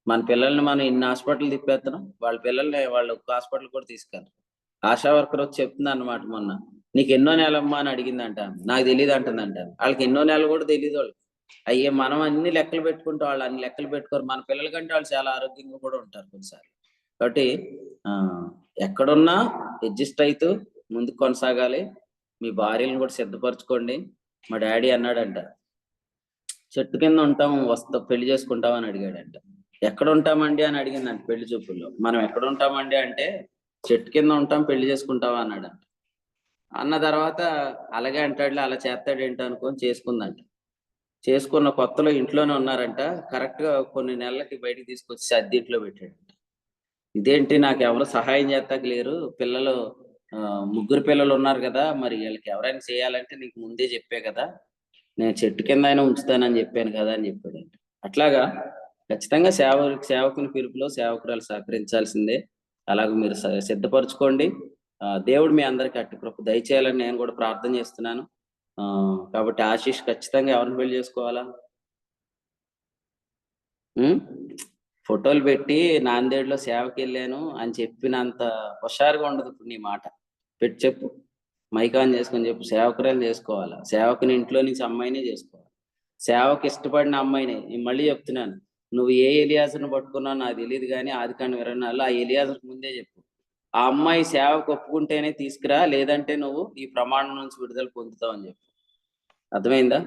మన పిల్లల్ని మనం ఇన్ని హాస్పిటల్ తిప్పేస్తున్నాం, వాళ్ళ పిల్లల్ని వాళ్ళు హాస్పిటల్ కూడా తీసుకెళ్ళరు. ఆశా వర్కర్ వచ్చి చెప్తుంది అన్నమాట మొన్న, నీకు ఎన్నో నెలమ్మా అని అడిగిందంట, నాకు తెలియదు అంటుందంట. వాళ్ళకి ఎన్నో నెలలు కూడా తెలియదు వాళ్ళకి. అయ్యే మనం అన్ని లెక్కలు పెట్టుకుంటూ వాళ్ళు అన్ని లెక్కలు పెట్టుకోరు. మన పిల్లల కంటే వాళ్ళు చాలా ఆరోగ్యంగా కూడా ఉంటారు కొన్నిసార్లు. కాబట్టి ఎక్కడున్నా అడ్జస్ట్ అవుతూ ముందుకు కొనసాగాలి. మీ భార్యలను కూడా సిద్ధపరచుకోండి. మా డాడీ అన్నాడంట, చెట్టు కింద ఉంటాం పెళ్లి చేసుకుంటాం అని అడిగాడంట. ఎక్కడ ఉంటామండి అని అడిగిందంట పెళ్లి చూపుల్లో. మనం ఎక్కడ ఉంటామండి అంటే, చెట్టు కింద ఉంటాం పెళ్లి చేసుకుంటావా అన్నాడంట. అన్న తర్వాత అలాగే అంటాడులే, అలా చేస్తాడేంటి అనుకొని చేసుకుందంట. చేసుకున్న కొత్తలో ఇంట్లోనే ఉన్నారంట. కరెక్ట్ గా కొన్ని నెలలకి బయటికి తీసుకొచ్చి అద్దెంట్లో పెట్టాడంట. ఇదేంటి, నాకు ఎవరు సహాయం చేస్తాక లేరు, పిల్లలు ముగ్గురు పిల్లలు ఉన్నారు కదా, మరి వీళ్ళకి ఎవరైనా చేయాలంటే నీకు ముందే చెప్పే కదా, నేను చెట్టు కింద అయినా ఉంచుతానని చెప్పాను కదా అని చెప్పాడంట. అట్లాగా ఖచ్చితంగా సేవకుని పిలుపులో సేవకురాలు సహకరించాల్సిందే. అలాగే మీరు సిద్ధపరచుకోండి. దేవుడు మీ అందరికి అట్టి కృప దయచేయాలని నేను కూడా ప్రార్థన చేస్తున్నాను. కాబట్టి ఆశీష్ ఖచ్చితంగా ఎవరిని పెళ్లి చేసుకోవాలా? ఫోటోలు పెట్టి నాందేడ్లో సేవకి వెళ్ళాను అని చెప్పినంత హుషారుగా ఉండదు ఇప్పుడు నీ మాట. పెట్టి చెప్పు, మైక్ ఆన్ చేసుకొని చెప్పు. సేవకురాలు చేసుకోవాలా? సేవకుని ఇంట్లో నుంచి అమ్మాయినే చేసుకోవాలి. సేవకు ఇష్టపడిన అమ్మాయినే. నేను మళ్ళీ చెప్తున్నాను, నువ్వు ఏ ఎలియాజర్ని పట్టుకున్నావు నాకు తెలియదు, కానీ ఆదికాండం 24 ఆ ఎలియాజర్కి ముందే చెప్పు, ఆ అమ్మాయి సేవకు ఒప్పుకుంటేనే తీసుకురా, లేదంటే నువ్వు ఈ ప్రమాణం నుంచి విడుదల పొందుతావు అని చెప్పు. అర్థమైందా?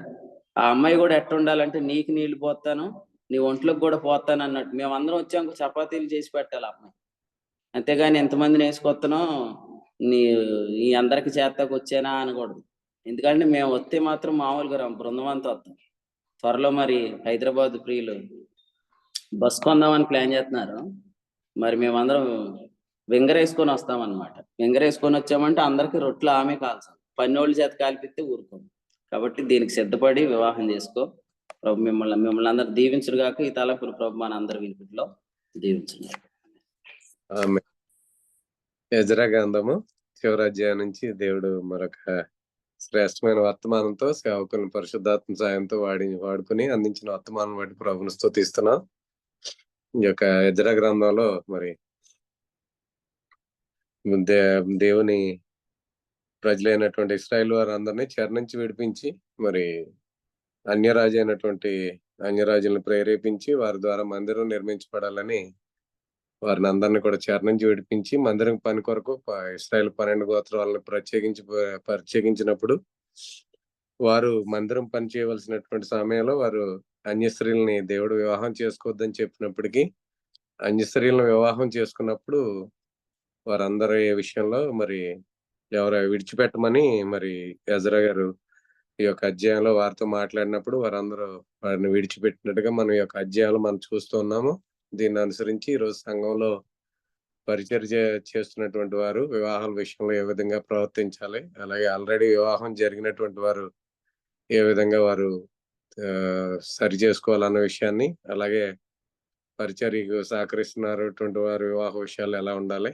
ఆ అమ్మాయి కూడా ఎట్లా ఉండాలంటే, నీకు నీళ్లు పోతాను, నీ ఒంట్లోకి కూడా పోతాను అన్నట్టు. మేమందరం వచ్చాక చపాతీలు చేసి పెట్టాలి అమ్మాయి, అంతేగాని ఎంతమందిని వేసుకొస్తానో నీ అందరికి చేతకు వచ్చానా అనకూడదు. ఎందుకంటే మేము వస్తే మాత్రం మామూలుగా బృందం అంతా వస్తాం. త్వరలో మరి హైదరాబాద్ ప్రియులు బస్ కొందామని ప్లాన్ చేస్తున్నారు. మరి మేమందరం వెంగరేసుకొని వస్తామన్నమాట. వెంగరేసుకొని వచ్చామంటే అందరికి రొట్లు ఆమె కాల్చాలి, పన్నోళ్ళ చేత కాల్పిస్తే ఊరుకోం. కాబట్టి దీనికి సిద్ధపడి వివాహం చేసుకో. ప్రభు మిమ్మల్ని అందరు దీవించరు గాక. ఈ తలపులు ప్రభు మన అందరి వినికిడిలో దీవించండి. ఎజ్రా గ్రంథము చివరి అధ్యాయం నుంచి దేవుడు మరొక శ్రేష్టమైన వర్తమానంతో సేవకులను పరిశుద్ధాత్మ సాయంతో వాడుకుని అందించిన వర్తమానం బట్టి ప్రభుని స్తుతిస్తున్నాం. ఈ యొక్క ఎజ్రా గ్రంథంలో మరి దేవుని ప్రజలైనటువంటి ఇశ్రాయేలు వారందరినీ చెర నుంచి విడిపించి, మరి అన్యరాజులను ప్రేరేపించి వారి ద్వారా మందిరం నిర్మించబడాలని వారిని అందరినీ కూడా చెర నుంచి విడిపించి మందిరం పని కొరకు ఇశ్రాయేలు 12 గోత్రాలను ప్రత్యేకించినప్పుడు వారు మందిరం పని చేయవలసినటువంటి సమయంలో వారు అన్య స్త్రీలని దేవుడు వివాహం చేసుకోవద్దని చెప్పినప్పటికీ అన్య స్త్రీలను వివాహం చేసుకున్నప్పుడు వారందరి విషయంలో మరి ఎవరు విడిచిపెట్టమని మరి ఎజ్రా గారు ఈ యొక్క అధ్యాయంలో వారితో మాట్లాడినప్పుడు వారందరూ వారిని విడిచిపెట్టినట్టుగా మనం ఈ యొక్క అధ్యాయంలో మనం చూస్తూ ఉన్నాము. దీన్ని అనుసరించి ఈరోజు సంఘంలో పరిచర్య చేస్తున్నటువంటి వారు వివాహాల విషయంలో ఏ విధంగా ప్రవర్తించాలి, అలాగే ఆల్రెడీ వివాహం జరిగినటువంటి వారు ఏ విధంగా వారు సరి చేసుకోవాలన్న విషయాన్ని, అలాగే పరిచర్యకు సహకరిస్తున్నటువంటి వారు వివాహ విషయాలు ఎలా ఉండాలి,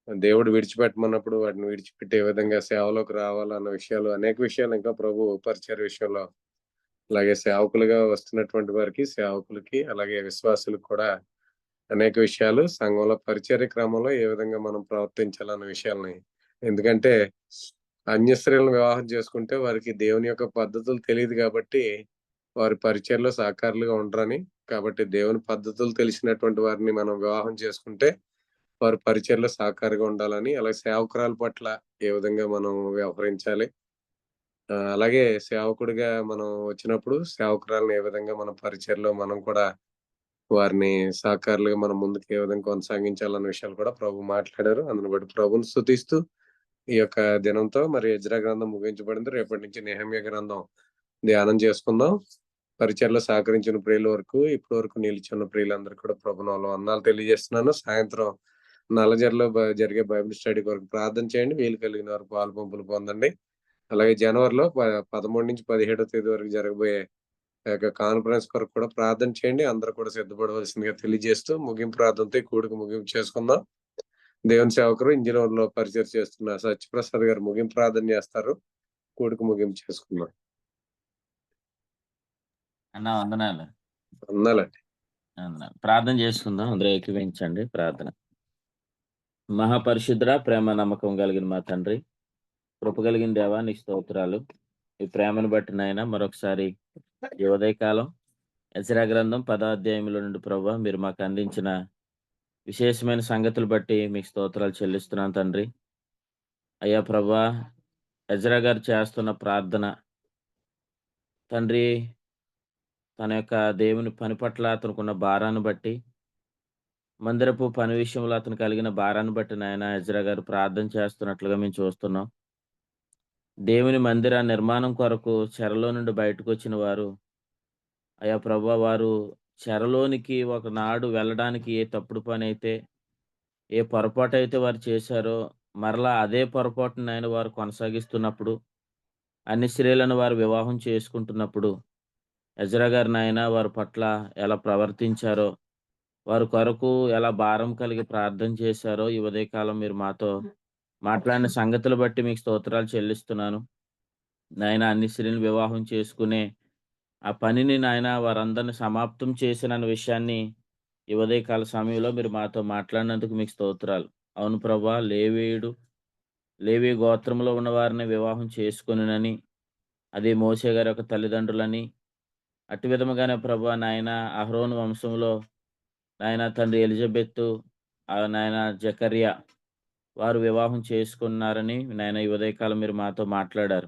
దేవుడు విడిచిపెట్టమన్నప్పుడు వాటిని విడిచిపెట్టి ఏ విధంగా సేవలోకి రావాలన్న విషయాలు, అనేక విషయాలు ఇంకా ప్రభు పరిచర్య విషయంలో, అలాగే సేవకులుగా వస్తున్నటువంటి వారికి, సేవకులకి, అలాగే విశ్వాసులకు కూడా అనేక విషయాలు సంఘంలో పరిచర్య క్రమంలో ఏ విధంగా మనం ప్రవర్తించాలన్న విషయాల్ని, ఎందుకంటే అన్య స్త్రీలను వివాహం చేసుకుంటే వారికి దేవుని యొక్క పద్ధతులు తెలియదు కాబట్టి వారి పరిచర్యలో సహకారులుగా ఉండరని, కాబట్టి దేవుని పద్ధతులు తెలిసినటువంటి వారిని మనం వివాహం చేసుకుంటే వారి పరిచర్యలో సహకారిగా ఉండాలని, అలాగే సేవకురాల పట్ల ఏ విధంగా మనం వ్యవహరించాలి, అలాగే సేవకుడిగా మనం వచ్చినప్పుడు సేవకురాలను ఏ విధంగా మన పరిచర్యలో మనం కూడా వారిని సహకారులుగా మనం ముందుకు ఏ విధంగా కొనసాగించాలన్న విషయాలు కూడా ప్రభు మాట్లాడారు. అందుని బట్టి ప్రభుని స్తుతిస్తూ ఈ యొక్క దినంతో మరి ఎజ్రా గ్రంథం ముగించబడింది. రేపటి నుంచి నెహెమ్యా గ్రంథం ధ్యానం చేసుకుందాం. పరిచర్లో సహకరించిన ప్రియుల వరకు ఇప్పటి వరకు నిలిచిన ప్రియులందరూ కూడా ప్రభునామములో వందనాలు తెలియజేస్తున్నాను. సాయంత్రం నల్లజర్లో జరిగే బైబిల్ స్టడీ కొరకు ప్రార్థన చేయండి. వీలు కలిగిన వారు పాలు పంపులు పొందండి. అలాగే జనవరిలో 13-17 తేదీ వరకు జరగబోయే ఆ యొక్క కాన్ఫరెన్స్ కొరకు కూడా ప్రార్థన చేయండి. అందరూ కూడా సిద్ధపడవలసిందిగా తెలియజేస్తూ ముగింపు ప్రార్థనతో ఈ కూడిక ముగింపు చేసుకుందాం. దేవుని సేవకులు ఇంజినీర్లో పరిచయం చేస్తున్న సత్యప్రసాద్ గారు ముగింపు ప్రార్థన చేస్తారు. కూడిక ముగింపు చేసుకుందాం. అన్న వందనాలు. వందనాలండి. వందనాలు. ప్రార్థన చేసుకుందాం. అందరూ ఏకీవించండి ప్రార్థన. మహాపరిశుద్ధుడా, ప్రేమ నమ్మకం కలిగిన మా తండ్రి, కృప కలిగిన దేవా, నీ స్తోత్రాలు. ఈ ప్రేమను బట్టి నాయన మరొకసారి ఈ ఉదయకాలం యెషయా గ్రంథం 10వ అధ్యాయంలో నుండి ప్రభువా మీరు మాకు అందించిన విశేషమైన సంగతులు బట్టి మీకు స్తోత్రాలు చెల్లిస్తున్నాను తండ్రి. అయ్యా ప్రభువా, యెషయా గారు చేస్తున్న ప్రార్థన తండ్రి, తన యొక్క దేవుని పని పట్ల అతనుకున్న భారాన్ని బట్టి, మందిరపు పని విషయంలో అతను కలిగిన భారాన్ని బట్టి నాయన యెషయా గారు ప్రార్థన చేస్తున్నట్లుగా మేము చూస్తున్నాం. దేవుని మందిర నిర్మాణం కొరకు చెరలో నుండి బయటకొచ్చిన వారు, అయ్యా ప్రభువా, వారు చెరలోనికి ఒకనాడు వెళ్ళడానికి ఏ తప్పుడు పనైతే, ఏ పొరపాటైతే వారు చేశారో, మరలా అదే పొరపాటుని నాయన వారు కొనసాగిస్తున్నప్పుడు, అన్ని స్త్రీలను వారు వివాహం చేసుకుంటున్నప్పుడు, ఎజ్రా గారు నాయన వారి పట్ల ఎలా ప్రవర్తించారో, వారి కొరకు ఎలా భారం కలిగి ప్రార్థన చేశారో ఈ ఉదయకాలం మీరు మాతో మాట్లాడిన సంగతులు బట్టి మీకు స్తోత్రాలు చెల్లిస్తున్నాను. నాయన అన్ని స్త్రీలను వివాహం చేసుకునే ఆ పనిని నాయన వారందరిని సమాప్తం చేసినన్న విషయాన్ని ఈ ఉదయకాల సమయంలో మీరు మాతో మాట్లాడినందుకు మీకు స్తోత్రాలు. అవును ప్రభా, లేవి గోత్రంలో ఉన్న వారిని వివాహం చేసుకొనునని, అది మోషే గారి యొక్క తల్లిదండ్రులని, అట్టి విధముగానే ప్రభా నాయన అహరోను వంశంలో నాయన తండ్రి ఎలిజబెత్తు, నాయన జకర్యా వారు వివాహం చేసుకున్నారని నాయన ఈ ఉదయకాలం మీరు మాతో మాట్లాడారు.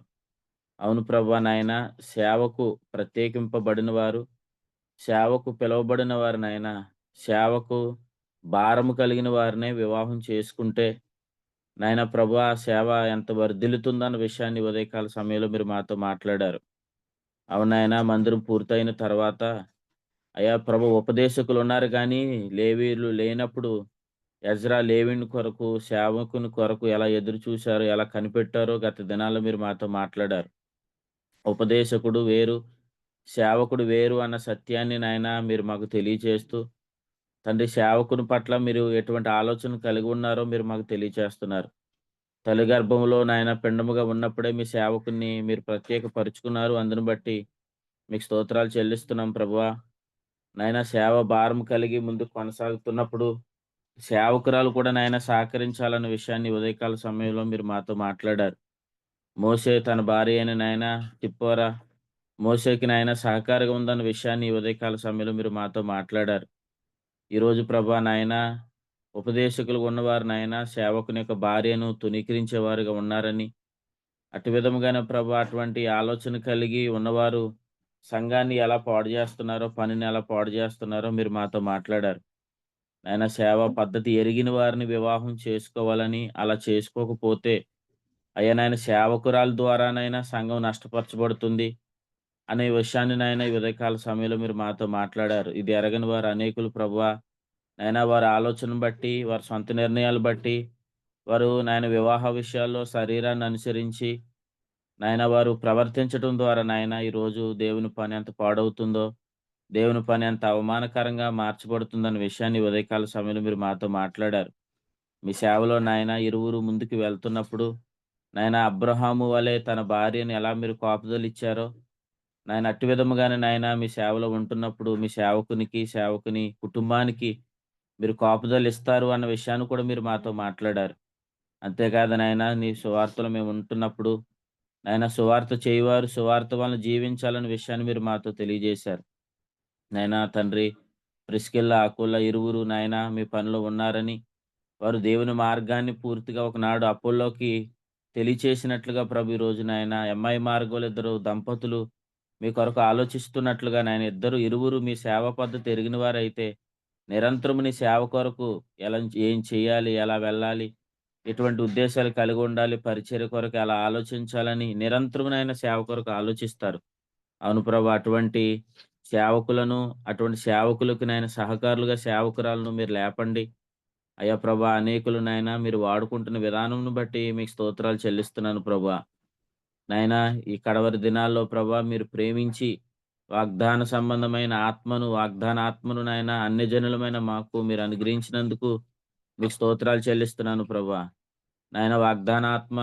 అవును ప్రభా నాయన, సేవకు ప్రత్యేకింపబడిన వారు, సేవకు పిలువబడిన వారు నాయన, సేవకు భారము కలిగిన వారినే వివాహం చేసుకుంటే నాయన ప్రభా ఆ సేవ ఎంత వర్ధిల్లుతుందన్న విషయాన్ని ఈ ఉదయకాల సమయంలో మీరు మాతో మాట్లాడారు. అవునాయన, మందిరం పూర్తయిన తర్వాత అయ్యా ప్రభు ఉపదేశకులు ఉన్నారు కానీ లేవీయులు లేనప్పుడు ఎజ్రా లేవీని కొరకు, సేవకుని కొరకు ఎలా ఎదురు చూశారో, ఎలా కనిపెట్టారో గత దినాల్లో మీరు మాతో మాట్లాడారు. ఉపదేశకుడు వేరు, సేవకుడు వేరు అన్న సత్యాన్ని నాయన మీరు మాకు తెలియచేస్తూ, తండ్రి సేవకుని పట్ల మీరు ఎటువంటి ఆలోచన కలిగి ఉన్నారో మీరు మాకు తెలియచేస్తున్నారు. తల్లి గర్భంలో నాయన పిండముగా ఉన్నప్పుడే మీ సేవకుని మీరు ప్రత్యేకపరుచుకున్నారు. అందును బట్టి మీకు స్తోత్రాలు చెల్లిస్తున్నాం ప్రభువా. నాయన సేవ భారం కలిగి ముందుకు కొనసాగుతున్నప్పుడు సేవకురాలు కూడా నాయన సహకరించాలన్న విషయాన్ని ఈ ఉదయకాల సమయంలో మీరు మాతో మాట్లాడారు. మోషే తన భార్య అయిన నాయన తిప్పోరా, మోషేకి నాయన సహకారంగా ఉందన్న విషయాన్ని ఈ ఉదయకాల సమయంలో మీరు మాతో మాట్లాడారు. ఈరోజు ప్రభా నాయన, ఉపదేశకులు ఉన్నవారు నాయన సేవకుని యొక్క భార్యను తునీకరించేవారుగా ఉన్నారని, అటు విధముగానే ప్రభా అటువంటి ఆలోచన కలిగి ఉన్నవారు సంఘాన్ని ఎలా పాడు చేస్తున్నారో, పనిని ఎలా పాడు చేస్తున్నారో మీరు మాతో మాట్లాడారు. నాయన సేవా పద్ధతి ఎరిగిన వారిని వివాహం చేసుకోవాలని, అలా చేసుకోకపోతే అయ్యా నాయన సేవకురాల ద్వారానైనా సంఘం నష్టపరచబడుతుంది అనే విషయాన్ని నాయన ఈ ఉదయకాల సమయంలో మీరు మాతో మాట్లాడారు. ఇది ఎరగని వారు అనేకులు ప్రభువా, నాయన వారి ఆలోచనను బట్టి, వారి సొంత నిర్ణయాలు బట్టి, వారు నాయన వివాహ విషయాల్లో శరీరాన్ని అనుసరించి నాయన వారు ప్రవర్తించడం ద్వారా నాయన ఈరోజు దేవుని పని ఎంత పాడవుతుందో, దేవుని పని ఎంత అవమానకరంగా మార్చబడుతుందన్న విషయాన్ని ఈ ఉదయకాల సమయంలో మీరు మాతో మాట్లాడారు. మీ సేవలో నాయన ఇరువురు ముందుకు వెళ్తున్నప్పుడు నాయన అబ్రహాము వలె తన భార్యను ఎలా మీరు కాపుదలిచ్చారో, నాయన అట్టి విధముగానే నాయన మీ సేవలో ఉంటున్నప్పుడు మీ సేవకునికి, సేవకుని కుటుంబానికి మీరు కాపుదలిస్తారు అన్న విషయాన్ని కూడా మీరు మాతో మాట్లాడారు. అంతేకాదు నాయన, నీ సువార్తలో మేము ఉంటున్నప్పుడు నాయన సువార్త చేయువారు సువార్త వలన జీవించాలన్న విషయాన్ని మీరు మాతో తెలియజేశారు. నాయనా తండ్రి, ప్రిస్కిల్లా, అకుల ఇరువురు నాయన మీ పనిలో ఉన్నారని, వారు దేవుని మార్గాన్ని పూర్తిగా ఒకనాడు అపోల్లోకి తెలియచేసినట్లుగా ప్రభు ఈరోజు నాయన ఎంఐ మార్గంలో ఇద్దరు దంపతులు మీ కొరకు ఆలోచిస్తున్నట్లుగా నాయన ఇరువురు మీ సేవా పద్ధతి ఎరిగిన వారైతే నిరంతరము నీ సేవ కొరకు ఎలా ఏం చేయాలి, ఎలా వెళ్ళాలి, ఎటువంటి ఉద్దేశాలు కలిగి ఉండాలి, పరిచర్య కొరకు ఎలా ఆలోచించాలని నిరంతరము నాయన సేవ కొరకు ఆలోచిస్తారు. అవును ప్రభు, అటువంటి సేవకులను, అటువంటి సేవకులకు నాయన సహకారులుగా సేవకురాలను మీరు లేపండి. అయ్యా ప్రభా, అనేకులు నాయనా మీరు వాడుకుంటున్న విధానంను బట్టి మీకు స్తోత్రాలు చెల్లిస్తున్నాను ప్రభా. నాయనా ఈ కడవరి దినాల్లో ప్రభా మీరు ప్రేమించి వాగ్దాన సంబంధమైన ఆత్మను, వాగ్దాన ఆత్మను నాయనా అన్యజనులమైన మాకు మీరు అనుగ్రహించినందుకు మీకు స్తోత్రాలు చెల్లిస్తున్నాను ప్రభా. నాయన వాగ్దాన ఆత్మ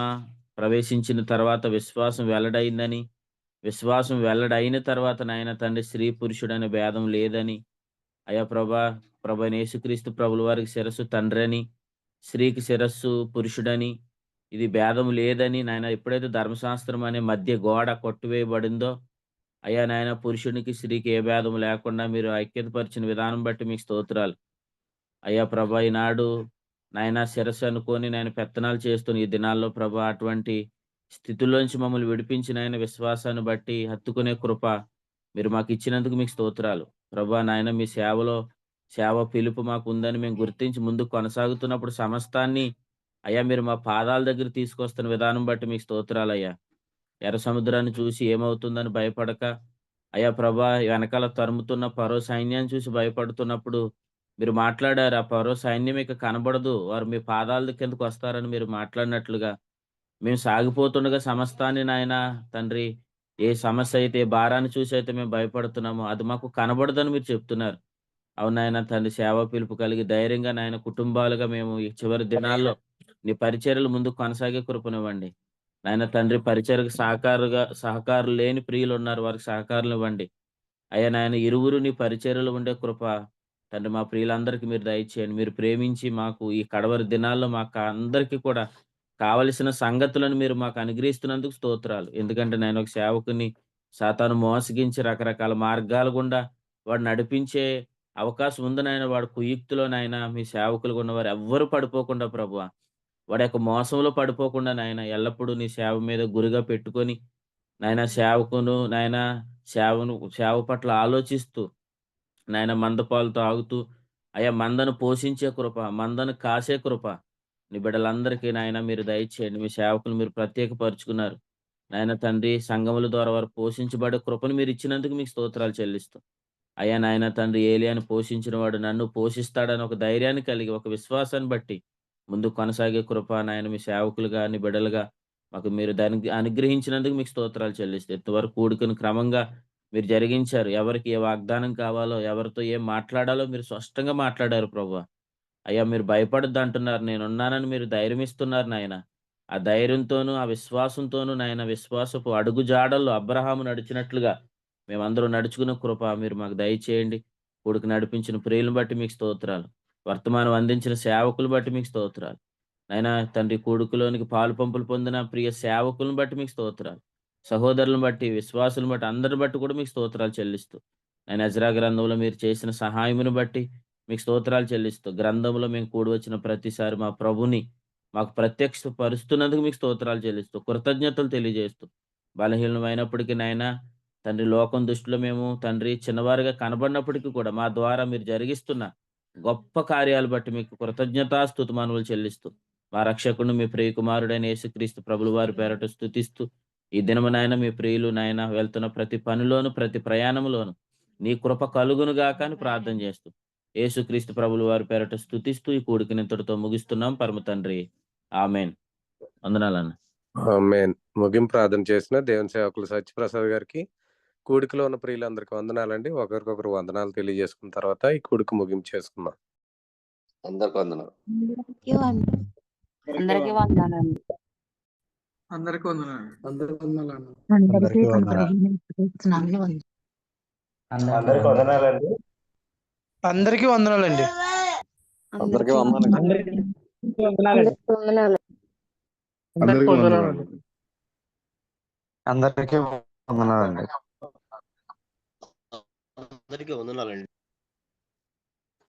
ప్రవేశించిన తర్వాత విశ్వాసం వెల్లడైందని, విశ్వాసం వెల్లడైన తర్వాత నాయన తండ్రి స్త్రీ పురుషుడనే భేదం లేదని, అయ్యా ప్రభా, ప్రభైన యేసుక్రీస్తు ప్రభుల వారికి శిరస్సు తండ్రని, స్త్రీకి శిరస్సు పురుషుడని, ఇది భేదం లేదని నాయన ఎప్పుడైతే ధర్మశాస్త్రం అనే మధ్య గోడ కొట్టివేయబడిందో, అయ్యా నాయన పురుషునికి స్త్రీకి ఏ భేదం లేకుండా మీరు ఐక్యతపరిచిన విధానం బట్టి మీకు స్తోత్రాలు. అయ్యా ప్రభా, ఈనాడు నాయనా శిరస్సు అనుకోని నేను పెత్తనాలు చేస్తున్న ఈ దినాల్లో ప్రభా అటువంటి స్థితిలోంచి మమ్మల్ని విడిపించి నాయన విశ్వాసాన్ని బట్టి హత్తుకునే కృప మీరు మాకు ఇచ్చినందుకు మీకు స్తోత్రాలు. ప్రభా నాయన మీ సేవలో సేవ పిలుపు మాకు ఉందని మేము గుర్తించి ముందుకు కొనసాగుతున్నప్పుడు సమస్తాన్ని అయ్యా మీరు మా పాదాల దగ్గర తీసుకొస్తున్న విధానం బట్టి మీకు స్తోత్రాలయ్యా. ఎర్ర సముద్రాన్ని చూసి ఏమవుతుందని భయపడక, అయ్యా ప్రభా వెనకాల తరుముతున్న ఫరో సైన్యాన్ని చూసి భయపడుతున్నప్పుడు మీరు మాట్లాడారు. ఆ ఫరో సైన్యం ఇక కనబడదు, వారు మీ పాదాల కిందకు వస్తారని మీరు మాట్లాడినట్లుగా మేము సాగిపోతుండగా సమస్తాన్ని నాయన తండ్రి ఏ సమస్య అయితే, ఏ భారాన్ని చూసి అయితే మేము భయపడుతున్నామో అది మాకు కనబడదని మీరు చెప్తున్నారు. అవును నాయన తండ్రి, సేవా పిలుపు కలిగి ధైర్యంగా నాయన కుటుంబాలుగా మేము ఈ చివరి దినాల్లో నీ పరిచర్యలు ముందుకు కొనసాగే కృపనివ్వండి. నాయన తండ్రి, పరిచర్యకు సహకారులు లేని ప్రియులు ఉన్నారు, వారికి సహకారులు ఇవ్వండి. అయ్యా నాయన ఇరువురు నీ పరిచర్యలో ఉండే కృప తండ్రి మా ప్రియులందరికీ మీరు దయచేయండి. మీరు ప్రేమించి మాకు ఈ కడవరి దినాల్లో మాకు అందరికీ కూడా కావలసిన సంగతులను మీరు మాకు అనుగ్రహిస్తున్నందుకు స్తోత్రాలు. ఎందుకంటే నేను ఒక సేవకుని సాతాను మోసగించి రకరకాల మార్గాల గుండా వాడు నడిపించే అవకాశం ఉంది నాయన. వాడు కుయుక్తిలో నాయన మీ సేవకులుగా ఉన్నవారు ఎవ్వరు పడిపోకుండా ప్రభువా, వాడి యొక్క మోసంలో పడిపోకుండా నాయన ఎల్లప్పుడూ నీ సేవ మీద గురిగా పెట్టుకొని నాయన సేవకును నాయన సేవ పట్ల ఆలోచిస్తూ నాయన మందపాలు తాగుతూ అయ్యా మందను పోషించే కృప, మందను కాసే కృప నీ బిడ్డలందరికీ నాయన మీరు దయచేయండి. మీ సేవకులు మీరు ప్రత్యేకపరుచుకున్నారు నాయన తండ్రి. సంఘముల ద్వారా వారు పోషించబడే కృపను మీరు ఇచ్చినందుకు మీకు స్తోత్రాలు చెల్లిస్తూ, అయ్యా నాయన తండ్రి ఏలియాను పోషించిన వాడు నన్ను పోషిస్తాడని ఒక ధైర్యాన్ని కలిగి, ఒక విశ్వాసాన్ని బట్టి ముందుకు కొనసాగే కృప నాయన మీ సేవకులుగా నీ బిడ్డలుగా మాకు మీరు దానికి అనుగ్రహించినందుకు మీకు స్తోత్రాలు చెల్లిస్తూ, ఇంతవరకు కూడుకుని క్రమంగా మీరు జరిగించారు. ఎవరికి ఏ వాగ్దానం కావాలో, ఎవరితో ఏం మాట్లాడాలో మీరు స్పష్టంగా మాట్లాడారు ప్రభువా. అయ్యా మీరు భయపడొద్దు అంటున్నారు. నేనున్నానని మీరు ధైర్యం ఇస్తున్నారు నాయన. ఆ ధైర్యంతోనూ, ఆ విశ్వాసంతోనూ నాయన విశ్వాసపు అడుగు జాడల్లో అబ్రహాము నడిచినట్లుగా మేమందరం నడుచుకునే కృప మీరు మాకు దయచేయండి. కొడుకు నడిపించిన ప్రియులను బట్టి మీకు స్తోత్రాలు. వర్తమానం అందించిన సేవకులు బట్టి మీకు స్తోత్రాలు. నాయనా తండ్రి, కొడుకులోనికి పాలు పంపులు పొందిన ప్రియ సేవకులను బట్టి మీకు స్తోత్రాలు. సహోదరులను బట్టి, విశ్వాసులను బట్టి, అందరిని బట్టి కూడా మీకు స్తోత్రాలు చెల్లిస్తూ, ఆయన ఎజ్రా గ్రంథంలో మీరు చేసిన సహాయమును బట్టి మీకు స్తోత్రాలు చెల్లిస్తూ, గ్రంథంలో మేము కూడి వచ్చిన ప్రతిసారి మా ప్రభుని మాకు ప్రత్యక్ష పరుస్తున్నందుకు మీకు స్తోత్రాలు చెల్లిస్తూ, కృతజ్ఞతలు తెలియజేస్తూ, బలహీనమైనప్పటికీ నాయన తండ్రి లోకం దృష్టిలో మేము తండ్రి చిన్నవారుగా కనబడినప్పటికీ కూడా మా ద్వారా మీరు జరిగిస్తున్న గొప్ప కార్యాలు బట్టి మీకు కృతజ్ఞతాస్తుతిమానులు చెల్లిస్తూ, మా రక్షకుడు మీ ప్రియ కుమారుడైన యేసుక్రీస్తు ప్రభుల వారి పేరట స్తుతిస్తూ, ఈ దినము నాయన మీ ప్రియులు నాయన వెళ్తున్న ప్రతి పనిలోను, ప్రతి ప్రయాణంలోను నీ కృప కలుగును గాక అని ప్రార్థన చేస్తూ, యేసుక్రీస్తు ప్రభుల వారి పేరట స్తుతిస్తూ ఈ కూడికని ఇంతటితో ముగిస్తున్నాం పరమ తండ్రి. ఆమేన్. వందనాలన్న. ఆమేన్. ముగింపు ప్రార్థన చేసిన దేవుని సేవకులు సత్యప్రసాద్ గారికి, కూడికలో ఉన్న ప్రియులందరికీ వందనాలండి. ఒకరికొకరు వందనాలు తెలియజేసుకున్న తర్వాత ఈ కూడిక ముగింపు చేసుకుందాం. అందరికి వందనాలు. అందరికీ వందనాలండి. అందరికీ వందనాలు. అందరికీ వందనాలు. అందరికీ మన వందనాలు. ప్రభువుని స్తుతిస్తున్నాను. అందరికి వందనాలండి. అందరికీ వందనాలండి. అందరికీ వందనాలు. అందరికీ వందనాలు. అందరికీ వందనాలండి. అందరికీ వందనాలండి.